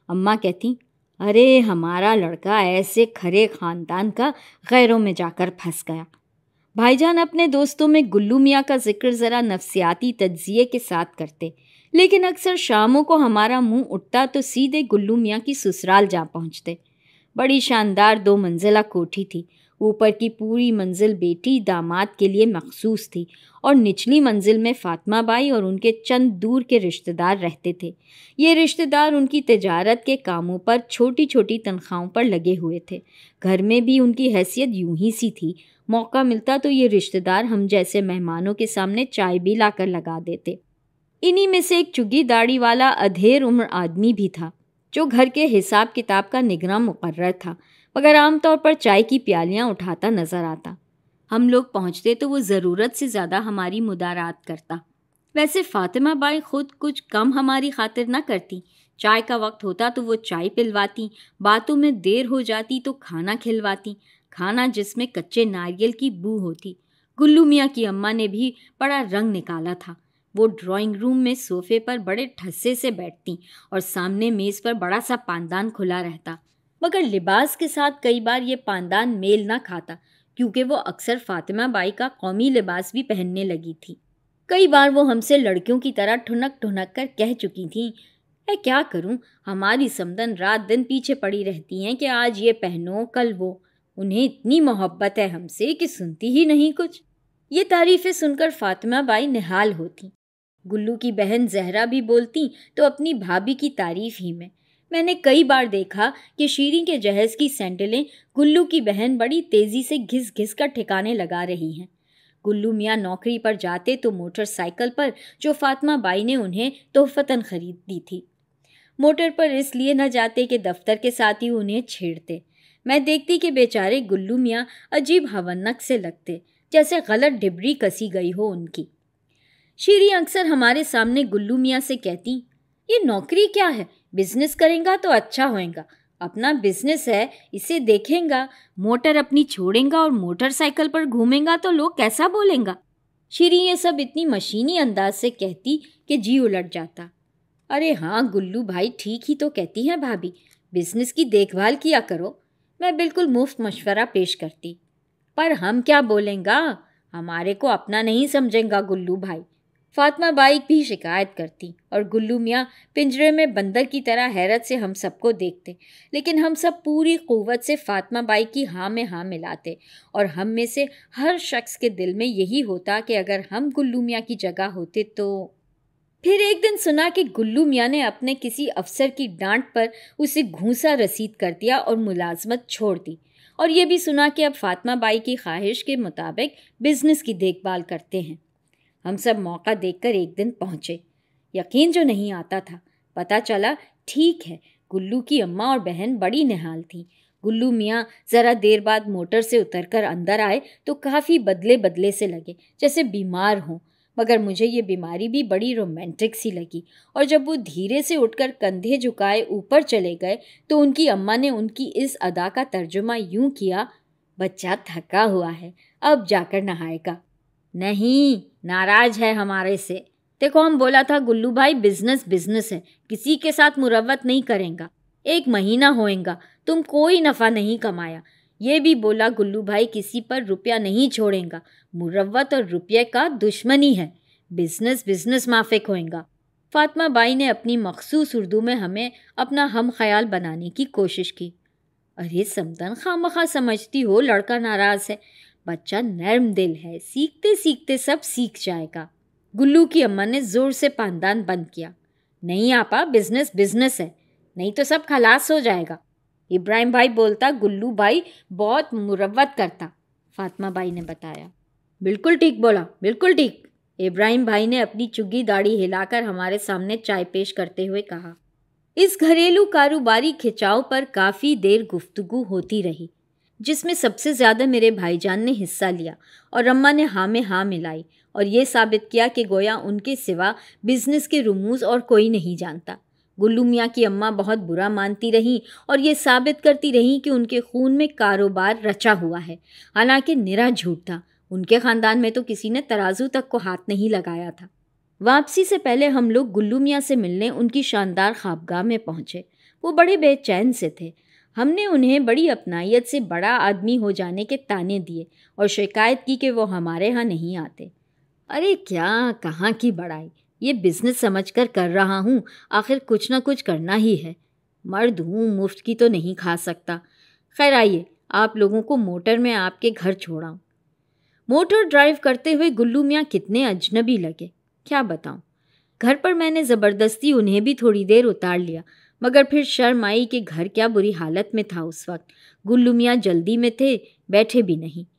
اماں کہتی، ارے ہمارا لڑکا ایسے کھرے خاندان کا غیروں میں جا کر پھنس گیا۔ بھائی جان اپنے دوستوں میں گلو میاں کا ذکر ذرا نفسیاتی تجزیے کے ساتھ کرتے، لیکن اکثر شاموں کو ہمارا منہ اٹھتا تو سیدھے گلو میاں کی سسرال جا پہنچتے۔ بڑی شاندار 2 منزلہ کوٹھی تھی۔ اوپر کی پوری منزل بیٹی داماد کے لیے مخصوص تھی، اور نچلی منزل میں فاطمہ بائی اور ان کے چند دور کے رشتہ دار رہتے تھے۔ یہ رشتہ دار ان کی تجارت کے کاموں پر چھوٹی چھوٹی تنخواہوں پر لگے ہوئے تھے۔ گھر میں بھی ان کی حیثیت یوں ہی سی تھی، موقع ملتا تو یہ رشتہ دار ہم جیسے مہمانوں کے سامنے چائے بھی لا کر لگا دیتے۔ انہی میں سے ایک چگی داڑھی والا ادھیر عمر آدمی بھی تھا جو گھر کے حساب کتاب کا نگراں مقرر تھا، مگر عام طور پر چائے کی پیالیاں اٹھاتا نظر آتا۔ ہم لوگ پہنچتے تو وہ ضرورت سے زیادہ ہماری مدارات کرتا۔ ویسے فاطمہ بائی خود کچھ کم ہماری خاطر نہ کرتی۔ چائے کا وقت ہوتا تو وہ چائے پلواتی، باتوں میں دیر ہو جاتی تو کھانا کھلواتی، کھانا جس میں کچے ناریل کی بو ہوتی۔ گلو میاں کی اماں نے بھی بڑا رنگ نکالا تھا۔ وہ ڈرائنگ روم میں صوفے پر بڑے ٹھسے سے بیٹھتی اور سامنے میز پر بڑا سا پاندان کھلا رہتا، مگر لباس کے ساتھ کئی بار یہ پاندان میل نہ کھاتا، کیونکہ وہ اکثر فاطمہ بائی کا قومی لباس بھی پہننے لگی تھی۔ کئی بار وہ ہم سے لڑکیوں کی طرح ٹھنک ٹھنک کر کہہ چکی تھیں، میں کیا کروں، ہماری سمدن رات دن پیچھے پڑی رہتی ہیں کہ آج یہ پہنو کل وہ۔ انہیں اتنی محبت ہے ہم سے کہ سنتی ہی نہیں کچھ۔ یہ تعریفیں سن کر فاطمہ بائی نہال ہوتی۔ گلو کی بہن زہرا بھی بولتی تو اپنی بھابھی کی تعریف ہی میں نے کئی بار دیکھا کہ شیریں کے جہیز کی سینڈلیں گلو کی بہن بڑی تیزی سے گھس گھس کر ٹھکانے لگا رہی ہیں۔ گلو میاں نوکری پر جاتے تو موٹر سائیکل پر جو فاطمہ بائی نے انہیں تحفتاً خرید دی تھی۔ موٹر پر اس لیے نہ جاتے کہ دفتر کے ساتھی انہیں چھیڑتے۔ میں دیکھتی کہ بیچارے گلو میاں عجیب ہونک سے لگتے، جیسے غلط ڈبری کسی گئی ہو ان کی۔ شیری اکثر ہمارے سامنے گلو میاں سے کہتی، یہ نوکری کیا ہے، بزنس کریں گا تو اچھا ہوئے گا، اپنا بزنس ہے اسے دیکھیں گا، موٹر اپنی چھوڑیں گا اور موٹر سائیکل پر گھومیں گا تو لوگ کیسا بولیں گا۔ شیری یہ سب اتنی مشینی انداز سے کہتی کہ جی الٹ جاتا۔ ارے ہاں گلو بھائی ٹھیک ہی تو کہتی ہیں بھابھی، بزنس کی دیکھ بھال کیا کرو، میں بالکل مفت مشورہ پیش کرتی۔ پر ہم کیا بولیں گا، ہمارے کو اپنا نہیں سمجھیں گا گلو بھائی، فاطمہ بائی بھی شکایت کرتی، اور گلو میاں پنجرے میں بندر کی طرح حیرت سے ہم سب کو دیکھتے، لیکن ہم سب پوری قوت سے فاطمہ بائی کی ہاں میں ہاں ملاتے، اور ہم میں سے ہر شخص کے دل میں یہی ہوتا کہ اگر ہم گلو میاں کی جگہ ہوتے تو۔ پھر ایک دن سنا کہ گلو میاں نے اپنے کسی افسر کی ڈانٹ پر اسے گھونسا رسید کر دیا اور ملازمت چھوڑ دی، اور یہ بھی سنا کہ اب فاطمہ بائی کی خواہش کے مطابق بزنس کی دیکھ بھال کرتے ہیں۔ ہم سب موقع دیکھ کر ایک دن پہنچے، یقین جو نہیں آتا تھا، پتہ چلا ٹھیک ہے گلو کی اماں اور بہن بڑی نہال تھیں۔ گلو میاں ذرا دیر بعد موٹر سے اتر کر اندر آئے تو کافی بدلے بدلے سے لگے، جیسے بیمار ہوں، مگر مجھے یہ بیماری بھی بڑی رومانٹک سی لگی، اور جب وہ دھیرے سے اٹھ کر کندھے جھکائے اوپر چلے گئے تو ان کی اماں نے ان کی اس ادا کا ترجمہ یوں کیا، بچہ تھکا ہوا ہے، اب جا کر نہائے گا۔ نہیں، ناراض ہے ہمارے سے، دیکھو ہم بولا تھا گلو بھائی بزنس ہے، کسی کے ساتھ مروت نہیں کریں گا، 1 مہینہ ہوئیں گا، تم کوئی نفع نہیں کمایا، یہ بھی بولا گلو بھائی کسی پر روپیہ نہیں چھوڑیں گا، مروت اور روپیے کا دشمنی ہے، بزنس مافک ہوئیں گا۔ فاطمہ بائی نے اپنی مخصوص اردو میں ہمیں اپنا ہم خیال بنانے کی کوشش کی۔ ارے سمدن خواہ سمجھتی ہو لڑکا ناراض ہے، بچہ نرم دل ہے، سیکھتے سیکھتے سب سیکھ جائے گا۔ گلو کی اماں نے زور سے پاندان بند کیا، نہیں آپا بزنس ہے، نہیں تو سب خلاص ہو جائے گا۔ ابراہیم بھائی بولتا گلو بھائی بہت مروت کرتا، فاطمہ بائی نے بتایا۔ بالکل ٹھیک بولا، بالکل ٹھیک، ابراہیم بھائی نے اپنی چگی داڑھی ہلا کر ہمارے سامنے چائے پیش کرتے ہوئے کہا۔ اس گھریلو کاروباری کھچاؤ پر کافی دیر گفتگو ہوتی رہی، جس میں سب سے زیادہ میرے بھائی جان نے حصہ لیا، اور اماں نے ہاں میں ہاں ملائی اور یہ ثابت کیا کہ گویا ان کے سوا بزنس کے رموز اور کوئی نہیں جانتا۔ گلو میاں کی اماں بہت برا مانتی رہیں اور یہ ثابت کرتی رہیں کہ ان کے خون میں کاروبار رچا ہوا ہے، حالانکہ نرا جھوٹ تھا، ان کے خاندان میں تو کسی نے ترازو تک کو ہاتھ نہیں لگایا تھا۔ واپسی سے پہلے ہم لوگ گلو میاں سے ملنے ان کی شاندار خوابگاہ میں پہنچے۔ وہ بڑے بے چین سے تھے۔ ہم نے انہیں بڑی اپنائیت سے بڑا آدمی ہو جانے کے طعنے دیے اور شکایت کی کہ وہ ہمارے ہاں نہیں آتے۔ ارے کیا کہاں کی بڑائی، یہ بزنس سمجھ کر رہا ہوں، آخر کچھ نہ کچھ کرنا ہی ہے، مرد ہوں مفت کی تو نہیں کھا سکتا۔ خیر آئیے آپ لوگوں کو موٹر میں آپ کے گھر چھوڑاؤں۔ موٹر ڈرائیو کرتے ہوئے گلو میاں کتنے اجنبی لگے، کیا بتاؤں۔ گھر پر میں نے زبردستی انہیں بھی تھوڑی دیر اتار لیا، مگر پھر شرم آئی کہ گھر کیا بری حالت میں تھا اس وقت۔ گلو میاں جلدی میں تھے، بیٹھے بھی نہیں۔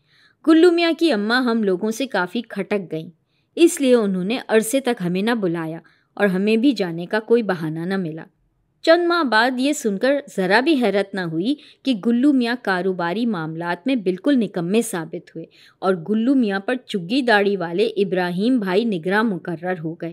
گلو میاں کی اماں ہم لوگوں سے کافی کھٹک گئیں، اس لیے انہوں نے عرصے تک ہمیں نہ بلایا اور ہمیں بھی جانے کا کوئی بہانہ نہ ملا۔ چند ماہ بعد یہ سن کر ذرا بھی حیرت نہ ہوئی کہ گلو میاں کاروباری معاملات میں بالکل نکمے ثابت ہوئے اور گلو میاں پر چگی داڑھی والے ابراہیم بھائی نگراں مقرر ہو گئے۔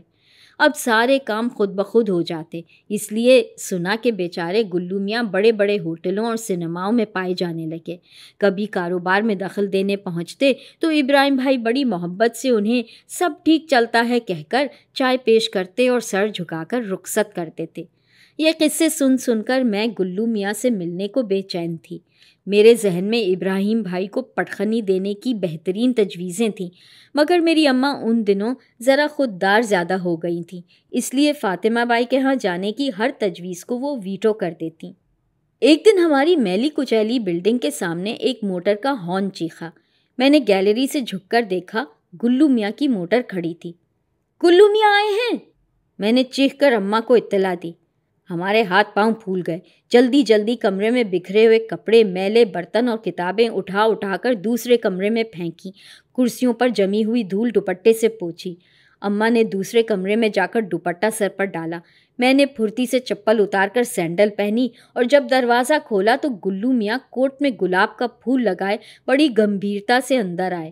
اب سارے کام خود بخود ہو جاتے، اس لیے سنا کہ بیچارے گلو میاں بڑے بڑے ہوٹلوں اور سنیماؤں میں پائے جانے لگے۔ کبھی کاروبار میں دخل دینے پہنچتے تو ابراہیم بھائی بڑی محبت سے انہیں سب ٹھیک چلتا ہے کہہ کر چائے پیش کرتے اور سر جھکا کر رخصت کر دیتے۔ یہ قصے سن کر میں گلو میاں سے ملنے کو بے چین تھی۔ میرے ذہن میں ابراہیم بھائی کو پٹخنی دینے کی بہترین تجویزیں تھیں، مگر میری اماں ان دنوں ذرا خوددار زیادہ ہو گئی تھیں، اس لیے فاطمہ بائی کے ہاں جانے کی ہر تجویز کو وہ ویٹو کر دیتیں۔ ایک دن ہماری میلی کچیلی بلڈنگ کے سامنے ایک موٹر کا ہارن چیخا۔ میں نے گیلری سے جھک کر دیکھا، گلو میاں کی موٹر کھڑی تھی۔ گلو میاں آئے ہیں، میں نے چیخ کر اماں کو اطلاع دی۔ ہمارے ہاتھ پاؤں پھول گئے، جلدی کمرے میں بکھرے ہوئے کپڑے، میلے برتن اور کتابیں اٹھا کر دوسرے کمرے میں پھینکی، کرسیوں پر جمی ہوئی دھول دوپٹے سے پوچھی۔ اماں نے دوسرے کمرے میں جا کر دوپٹہ سر پر ڈالا، میں نے پھرتی سے چپل اتار کر سینڈل پہنی، اور جب دروازہ کھولا تو گلو میاں کوٹ میں گلاب کا پھول لگائے بڑی گمبھیرتا سے اندر آئے۔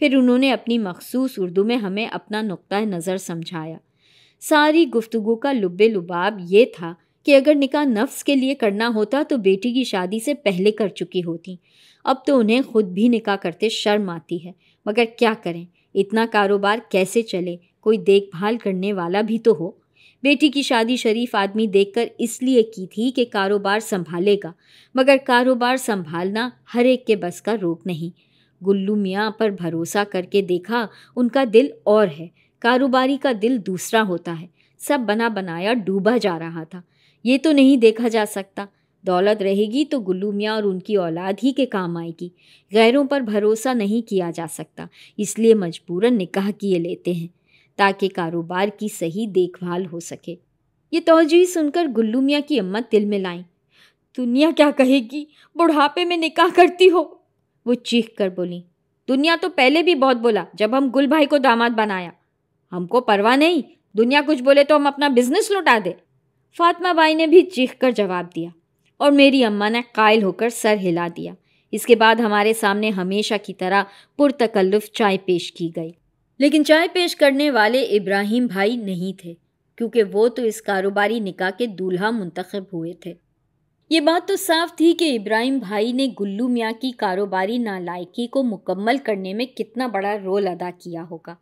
پھر انہوں نے اپنی مخصوص اردو میں ہمیں اپنا نقطۂ نظر سمجھایا۔ ساری گفتگو کا لب لباب یہ تھا کہ اگر نکاح نفس کے لیے کرنا ہوتا تو بیٹی کی شادی سے پہلے کر چکی ہوتی۔ اب تو انہیں خود بھی نکاح کرتے شرم آتی ہے، مگر کیا کریں، اتنا کاروبار کیسے چلے، کوئی دیکھ بھال کرنے والا بھی تو ہو۔ بیٹی کی شادی شریف آدمی دیکھ کر اس لیے کی تھی کہ کاروبار سنبھالے گا، مگر کاروبار سنبھالنا ہر ایک کے بس کا روگ نہیں۔ گلو میاں پر بھروسہ کر کے دیکھا، ان کا دل اور ہے، کاروباری کا دل دوسرا ہوتا ہے۔ سب بنا بنایا ڈوبا جا رہا تھا۔ یہ تو نہیں دیکھا جا سکتا، دولت رہے گی تو گلو میاں اور ان کی اولاد ہی کے کام آئے گی۔ غیروں پر بھروسہ نہیں کیا جا سکتا، اس لیے مجبوراً نکاح کیے لیتے ہیں تاکہ کاروبار کی صحیح دیکھ بھال ہو سکے۔ یہ توجیہ سن کر گلو میاں کی اماں دل میں لائیں۔ دنیا کیا کہے گی، بڑھاپے میں نکاح کرتی ہو؟ وہ چیخ کر بولیں۔ دنیا تو پہلے بھی بہت بولا جب ہم گل بھائی کو داماد بنایا، ہم کو پرواہ نہیں، دنیا کچھ بولے تو ہم اپنا بزنس لوٹا دے۔ فاطمہ بائی نے بھی چیخ کر جواب دیا اور میری اماں نے قائل ہو کر سر ہلا دیا۔ اس کے بعد ہمارے سامنے ہمیشہ کی طرح پرتکلف چائے پیش کی گئی، لیکن چائے پیش کرنے والے ابراہیم بھائی نہیں تھے، کیونکہ وہ تو اس کاروباری نکاح کے دولہا منتخب ہوئے تھے۔ یہ بات تو صاف تھی کہ ابراہیم بھائی نے گلو میاں کی کاروباری نالائکی کو مکمل کرنے میں کتنا بڑا رول ادا کیا ہوگا،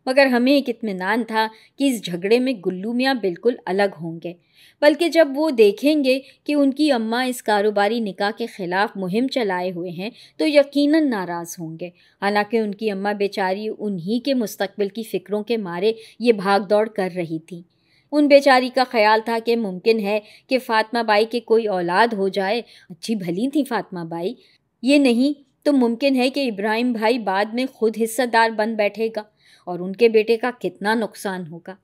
مگر ہمیں ایک اطمینان تھا کہ اس جھگڑے میں گلو میاں بالکل الگ ہوں گے، بلکہ جب وہ دیکھیں گے کہ ان کی اماں اس کاروباری نکاح کے خلاف مہم چلائے ہوئے ہیں تو یقیناً ناراض ہوں گے۔ حالانکہ ان کی اماں بیچاری انہی کے مستقبل کی فکروں کے مارے یہ بھاگ دوڑ کر رہی تھیں۔ ان بیچاری کا خیال تھا کہ ممکن ہے کہ فاطمہ بائی کے کوئی اولاد ہو جائے۔ اچھی بھلی تھی فاطمہ بائی، یہ نہیں تو ممکن ہے کہ ابراہیم بھائی بعد میں خود حصہ دار بن بیٹھے گا اور ان کے بیٹے کا کتنا نقصان ہوگا۔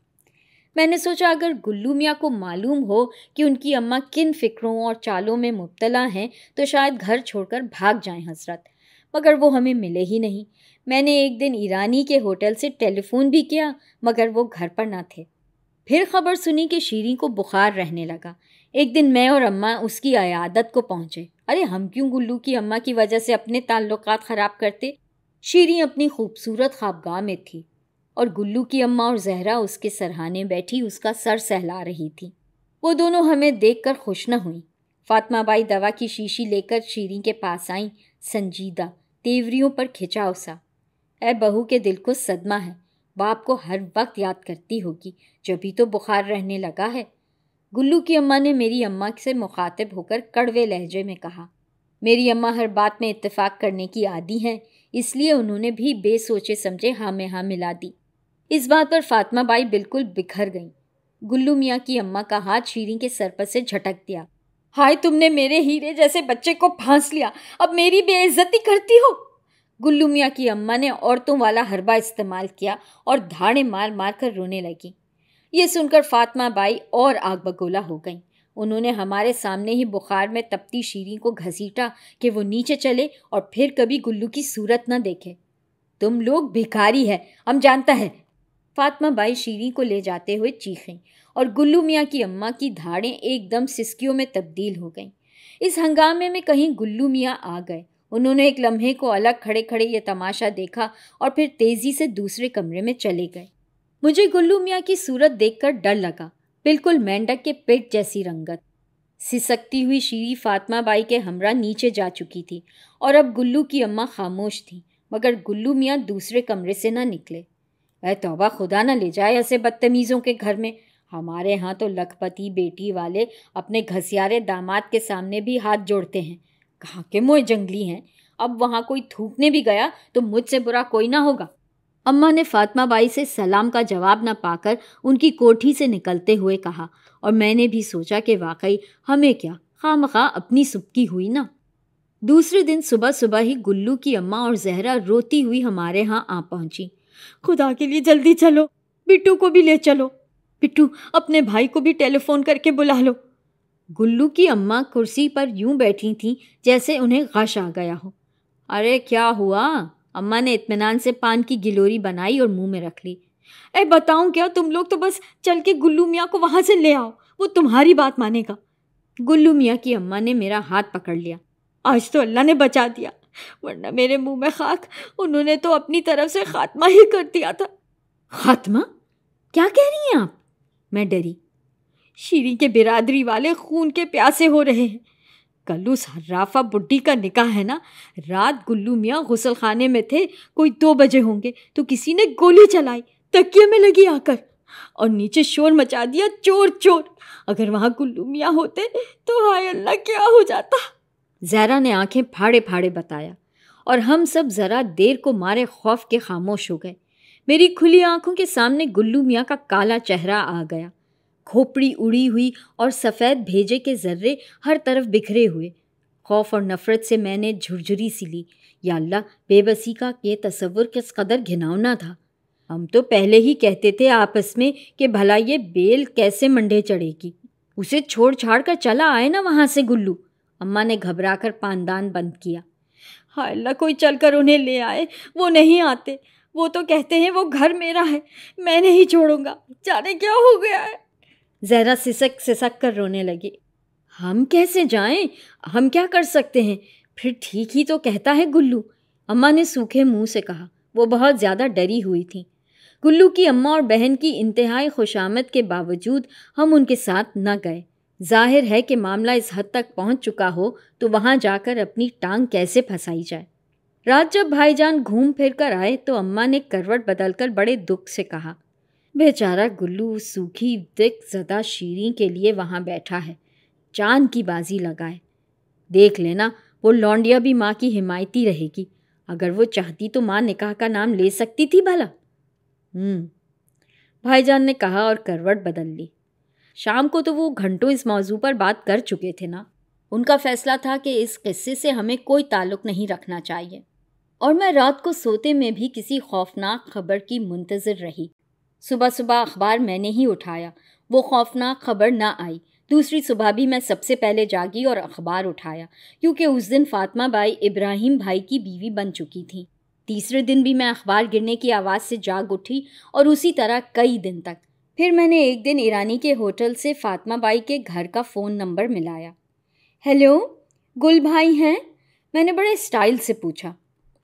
میں نے سوچا اگر گلو میاں کو معلوم ہو کہ ان کی اماں کن فکروں اور چالوں میں مبتلا ہیں تو شاید گھر چھوڑ کر بھاگ جائیں حضرت، مگر وہ ہمیں ملے ہی نہیں۔ میں نے ایک دن ایرانی کے ہوٹل سے ٹیلی فون بھی کیا، مگر وہ گھر پر نہ تھے۔ پھر خبر سنی کہ شیریں کو بخار رہنے لگا۔ ایک دن میں اور اماں اس کی عیادت کو پہنچے۔ ارے ہم کیوں گلو کی اماں کی وجہ سے اپنے تعلقات خراب کرتے؟ شیریں اپنی خوبصورت خوابگاہ میں تھی اور گلو کی اماں اور زہرا اس کے سرہانے بیٹھی اس کا سر سہلا رہی تھی۔ وہ دونوں ہمیں دیکھ کر خوش نہ ہوئیں۔ فاطمہ بائی دوا کی شیشی لے کر شیریں کے پاس آئیں، سنجیدہ، تیوریوں پر کھچا اسا۔ اے بہو کے دل کو صدمہ ہے، باپ کو ہر وقت یاد کرتی ہوگی، جبھی تو بخار رہنے لگا ہے۔ گلو کی اماں نے میری اماں سے مخاطب ہو کر کڑوے لہجے میں کہا۔ میری اماں ہر بات میں اتفاق کرنے کی عادی ہیں، اس لیے انہوں نے بھی بے سوچے سمجھے ہاں میں ہاں ملا دی۔ اس بات پر فاطمہ بائی بالکل بکھر گئیں۔ گلو میاں کی اماں کا ہاتھ شیریں کے سر پر سے جھٹک دیا۔ ہائے تم نے میرے ہیرے جیسے بچے کو پھانس لیا، اب میری بے عزتی کرتی ہو۔ گلو میاں کی اماں نے عورتوں والا حربہ استعمال کیا اور دھاڑے مار مار کر رونے لگیں۔ یہ سن کر فاطمہ بائی اور آگ بگولا ہو گئیں۔ انہوں نے ہمارے سامنے ہی بخار میں تپتی شیریں کو گھسیٹا کہ وہ نیچے چلے اور پھر کبھی گلو کی صورت نہ دیکھے۔ تم لوگ بھکاری ہے، ہم جانتا ہے۔ فاطمہ بائی شیریں کو لے جاتے ہوئے چیخیں اور گلو میاں کی اماں کی دھاڑیں ایک دم سسکیوں میں تبدیل ہو گئیں۔ اس ہنگامے میں کہیں گلو میاں آ گئے۔ انہوں نے ایک لمحے کو الگ کھڑے کھڑے یہ تماشا دیکھا اور پھر تیزی سے دوسرے کمرے میں چلے گئے۔ مجھے گلو میاں کی صورت دیکھ کر ڈر لگا، بالکل مینڈک کے پیٹ جیسی رنگت۔ سسکتی ہوئی شیریں فاطمہ بائی کے ہمراہ نیچے جا چکی تھی اور اب گلو کی اماں خاموش تھیں، مگر گلو میاں دوسرے کمرے سے نہ نکلے۔ اے توبہ، خدا نہ لے جائے ایسے بدتمیزوں کے گھر میں۔ ہمارے ہاں تو لکھپتی بیٹی والے اپنے گھسیارے داماد کے سامنے بھی ہاتھ جوڑتے ہیں۔ کہاں کے موئے جنگلی ہیں، اب وہاں کوئی تھوکنے بھی گیا تو مجھ سے برا کوئی نہ ہوگا۔ اماں نے فاطمہ بائی سے سلام کا جواب نہ پا کر ان کی کوٹھی سے نکلتے ہوئے کہا، اور میں نے بھی سوچا کہ واقعی ہمیں کیا، خواہ مخواہ اپنی سبکی ہوئی نا۔ دوسرے دن صبح صبح ہی گلو کی اماں اور زہرا روتی ہوئی ہمارے ہاں آ پہنچی۔ خدا کے لیے جلدی چلو، بٹو کو بھی لے چلو، بٹو اپنے بھائی کو بھی ٹیلی فون کر کے بلا لو۔ گلو کی اماں کرسی پر یوں بیٹھی تھیں جیسے انہیں غش آ گیا ہو۔ ارے کیا ہوا؟ اماں نے اطمینان سے پان کی گلوری بنائی اور منہ میں رکھ لی۔ اے بتاؤں کیا، تم لوگ تو بس چل کے گلو میاں کو وہاں سے لے آؤ، وہ تمہاری بات مانے گا۔ گلو میاں کی اماں نے میرا ہاتھ پکڑ لیا۔ آج تو اللہ نے بچا دیا، ورنہ میرے منہ میں خاک، انہوں نے تو اپنی طرف سے خاتمہ ہی کر دیا تھا۔ خاتمہ؟ کیا کہہ رہی ہیں آپ؟ میں ڈری۔ شیریں کے برادری والے خون کے پیاسے ہو رہے ہیں۔ کل اس حرافہ بڈھی کا نکاح ہے نا، رات گلو میاں غسل خانے میں تھے، کوئی 2 بجے ہوں گے، تو کسی نے گولی چلائی، تکیے میں لگی آ کر، اور نیچے شور مچا دیا، چور چور۔ اگر وہاں گلو میاں ہوتے تو ہائے اللہ کیا ہو جاتا۔ زہرا نے آنکھیں پھاڑے پھاڑے بتایا، اور ہم سب ذرا دیر کو مارے خوف کے خاموش ہو گئے۔ میری کھلی آنکھوں کے سامنے گلو میاں کا کالا چہرہ آ گیا، کھوپڑی اڑی ہوئی اور سفید بھیجے کے ذرے ہر طرف بکھرے ہوئے۔ خوف اور نفرت سے میں نے جھرجھری سی لی۔ یا اللہ، بے بسی کا یہ تصور کس قدر گھناؤنا تھا۔ ہم تو پہلے ہی کہتے تھے آپس میں کہ بھلا یہ بیل کیسے منڈے چڑھے گی، اسے چھوڑ چھاڑ کر چلا آئے نا وہاں سے گلو۔ اماں نے گھبرا کر پاندان بند کیا۔ ہائے اللہ، کوئی چل کر انہیں لے آئے، وہ نہیں آتے، وہ تو کہتے ہیں وہ گھر میرا ہے، میں نہیں چھوڑوں گا، جانے کیا ہو گیا ہے۔ زہرا سسک سسک کر رونے لگی۔ ہم کیسے جائیں؟ ہم کیا کر سکتے ہیں؟ پھر ٹھیک ہی تو کہتا ہے گلو، اماں نے سوکھے منہ سے کہا۔ وہ بہت زیادہ ڈری ہوئی تھیں۔ گلو کی اماں اور بہن کی انتہائی خوشامد کے باوجود ہم ان کے ساتھ نہ گئے۔ ظاہر ہے کہ معاملہ اس حد تک پہنچ چکا ہو تو وہاں جا کر اپنی ٹانگ کیسے پھنسائی جائے۔ رات جب بھائی جان گھوم پھر کر آئے تو اماں نے کروٹ بدل کر بڑے دکھ سے کہا، بیچارہ گلو سوکھی دکھ زدہ شیریں کے لیے وہاں بیٹھا ہے، جان کی بازی لگائے۔ دیکھ لینا، وہ لونڈیا بھی ماں کی حمایتی رہے گی، اگر وہ چاہتی تو ماں نکاح کا نام لے سکتی تھی بھلا۔ بھائی جان نے کہا اور کروٹ بدل لی۔ شام کو تو وہ گھنٹوں اس موضوع پر بات کر چکے تھے نا۔ ان کا فیصلہ تھا کہ اس قصے سے ہمیں کوئی تعلق نہیں رکھنا چاہیے، اور میں رات کو سوتے میں بھی کسی خوفناک خبر کی منتظر رہی۔ صبح صبح اخبار میں نے ہی اٹھایا، وہ خوفناک خبر نہ آئی۔ دوسری صبح بھی میں سب سے پہلے جاگی اور اخبار اٹھایا، کیونکہ اس دن فاطمہ بائی ابراہیم بھائی کی بیوی بن چکی تھیں۔ تیسرے دن بھی میں اخبار گرنے کی آواز سے جاگ اٹھی، اور اسی طرح کئی دن تک۔ پھر میں نے ایک دن ایرانی کے ہوٹل سے فاطمہ بائی کے گھر کا فون نمبر ملایا۔ ہیلو، گل بھائی ہیں؟ میں نے بڑے اسٹائل سے پوچھا،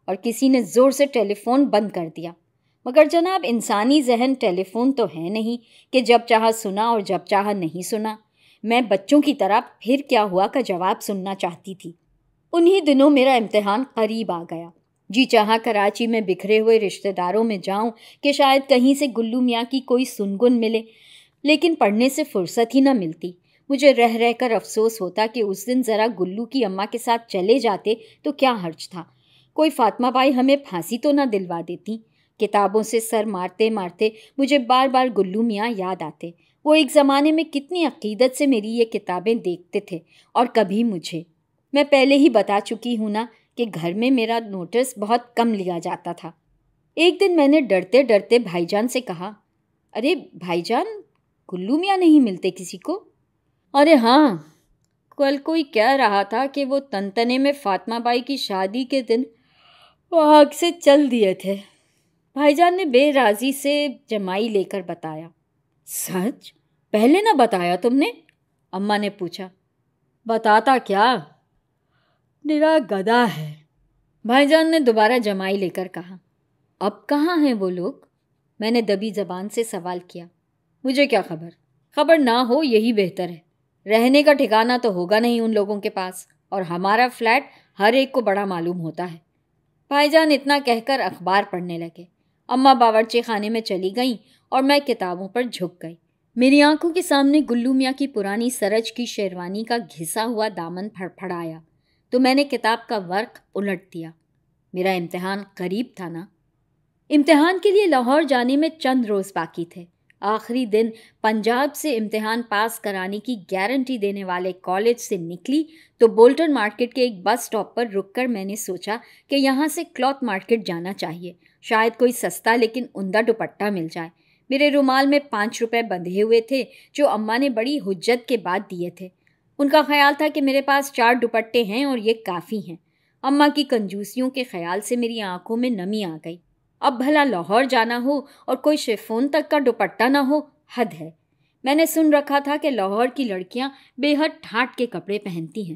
اور کسی نے زور سے ٹیلی فون بند کر دیا۔ مگر جناب، انسانی ذہن ٹیلی فون تو ہے نہیں کہ جب چاہا سنا اور جب چاہا نہیں سنا۔ میں بچوں کی طرح پھر کیا ہوا کا جواب سننا چاہتی تھی۔ انہی دنوں میرا امتحان قریب آ گیا۔ جی چاہا کراچی میں بکھرے ہوئے رشتہ داروں میں جاؤں کہ شاید کہیں سے گلو میاں کی کوئی سنگن ملے، لیکن پڑھنے سے فرصت ہی نہ ملتی۔ مجھے رہ رہ کر افسوس ہوتا کہ اس دن ذرا گلو کی اماں کے ساتھ چلے جاتے تو کیا حرج تھا، کوئی فاطمہ بائی ہمیں پھانسی تو نہ دلوا دیتی۔ کتابوں سے سر مارتے مارتے مجھے بار بار گلو میاں یاد آتے۔ وہ ایک زمانے میں کتنی عقیدت سے میری یہ کتابیں دیکھتے تھے، اور کبھی مجھے۔ میں پہلے ہی بتا چکی ہوں نا کہ گھر میں میرا نوٹس بہت کم لیا جاتا تھا۔ ایک دن میں نے ڈرتے ڈرتے بھائی جان سے کہا، ارے بھائی جان، گلو میاں نہیں ملتے کسی کو؟ ارے ہاں، کل کوئی کہہ رہا تھا کہ وہ تنتنے میں فاطمہ بائی کی شادی کے دن آگ سے چل دیے تھے۔ بھائی جان نے بے رازی سے جمائی لے کر بتایا۔ سچ؟ پہلے نہ بتایا تم نے؟ اماں نے پوچھا۔ بتاتا کیا، نرا گدھا ہے، بھائی جان نے دوبارہ جمائی لے کر کہا۔ اب کہاں ہیں وہ لوگ؟ میں نے دبی زبان سے سوال کیا۔ مجھے کیا خبر، خبر نہ ہو یہی بہتر ہے۔ رہنے کا ٹھکانہ تو ہوگا نہیں ان لوگوں کے پاس، اور ہمارا فلیٹ ہر ایک کو بڑا معلوم ہوتا ہے۔ بھائی جان اتنا کہہ کر اخبار پڑھنے لگے۔ اماں باورچی خانے میں چلی گئیں اور میں کتابوں پر جھک گئی۔ میری آنکھوں کے سامنے گلو میاں کی پرانی سرج کی شیروانی کا گھسا ہوا دامن پھڑپھڑایا تو میں نے کتاب کا ورق الٹ دیا۔ میرا امتحان قریب تھا نا۔ امتحان کے لیے لاہور جانے میں چند روز باقی تھے۔ آخری دن پنجاب سے امتحان پاس کرانے کی گارنٹی دینے والے کالج سے نکلی تو بولٹن مارکیٹ کے ایک بس سٹاپ پر رک کر میں نے سوچا کہ یہاں سے کلاتھ مارکیٹ جانا چاہیے، شاید کوئی سستا لیکن عمدہ دوپٹہ مل جائے۔ میرے رومال میں 5 روپے بندھے ہوئے تھے جو اماں نے بڑی حجت کے بعد دیے تھے۔ ان کا خیال تھا کہ میرے پاس 4 دوپٹے ہیں اور یہ کافی ہیں۔ اماں کی کنجوسیوں کے خیال سے میری آنکھوں میں نمی آ گئی۔ اب بھلا لاہور جانا ہو اور کوئی شیفون تک کا دوپٹہ نہ ہو، حد ہے۔ میں نے سن رکھا تھا کہ لاہور کی لڑکیاں بے حد ٹھاٹ کے کپڑے پہنتی ہیں۔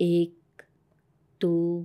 1, 2,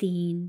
3,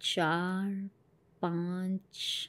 4, 5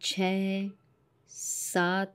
6, 7,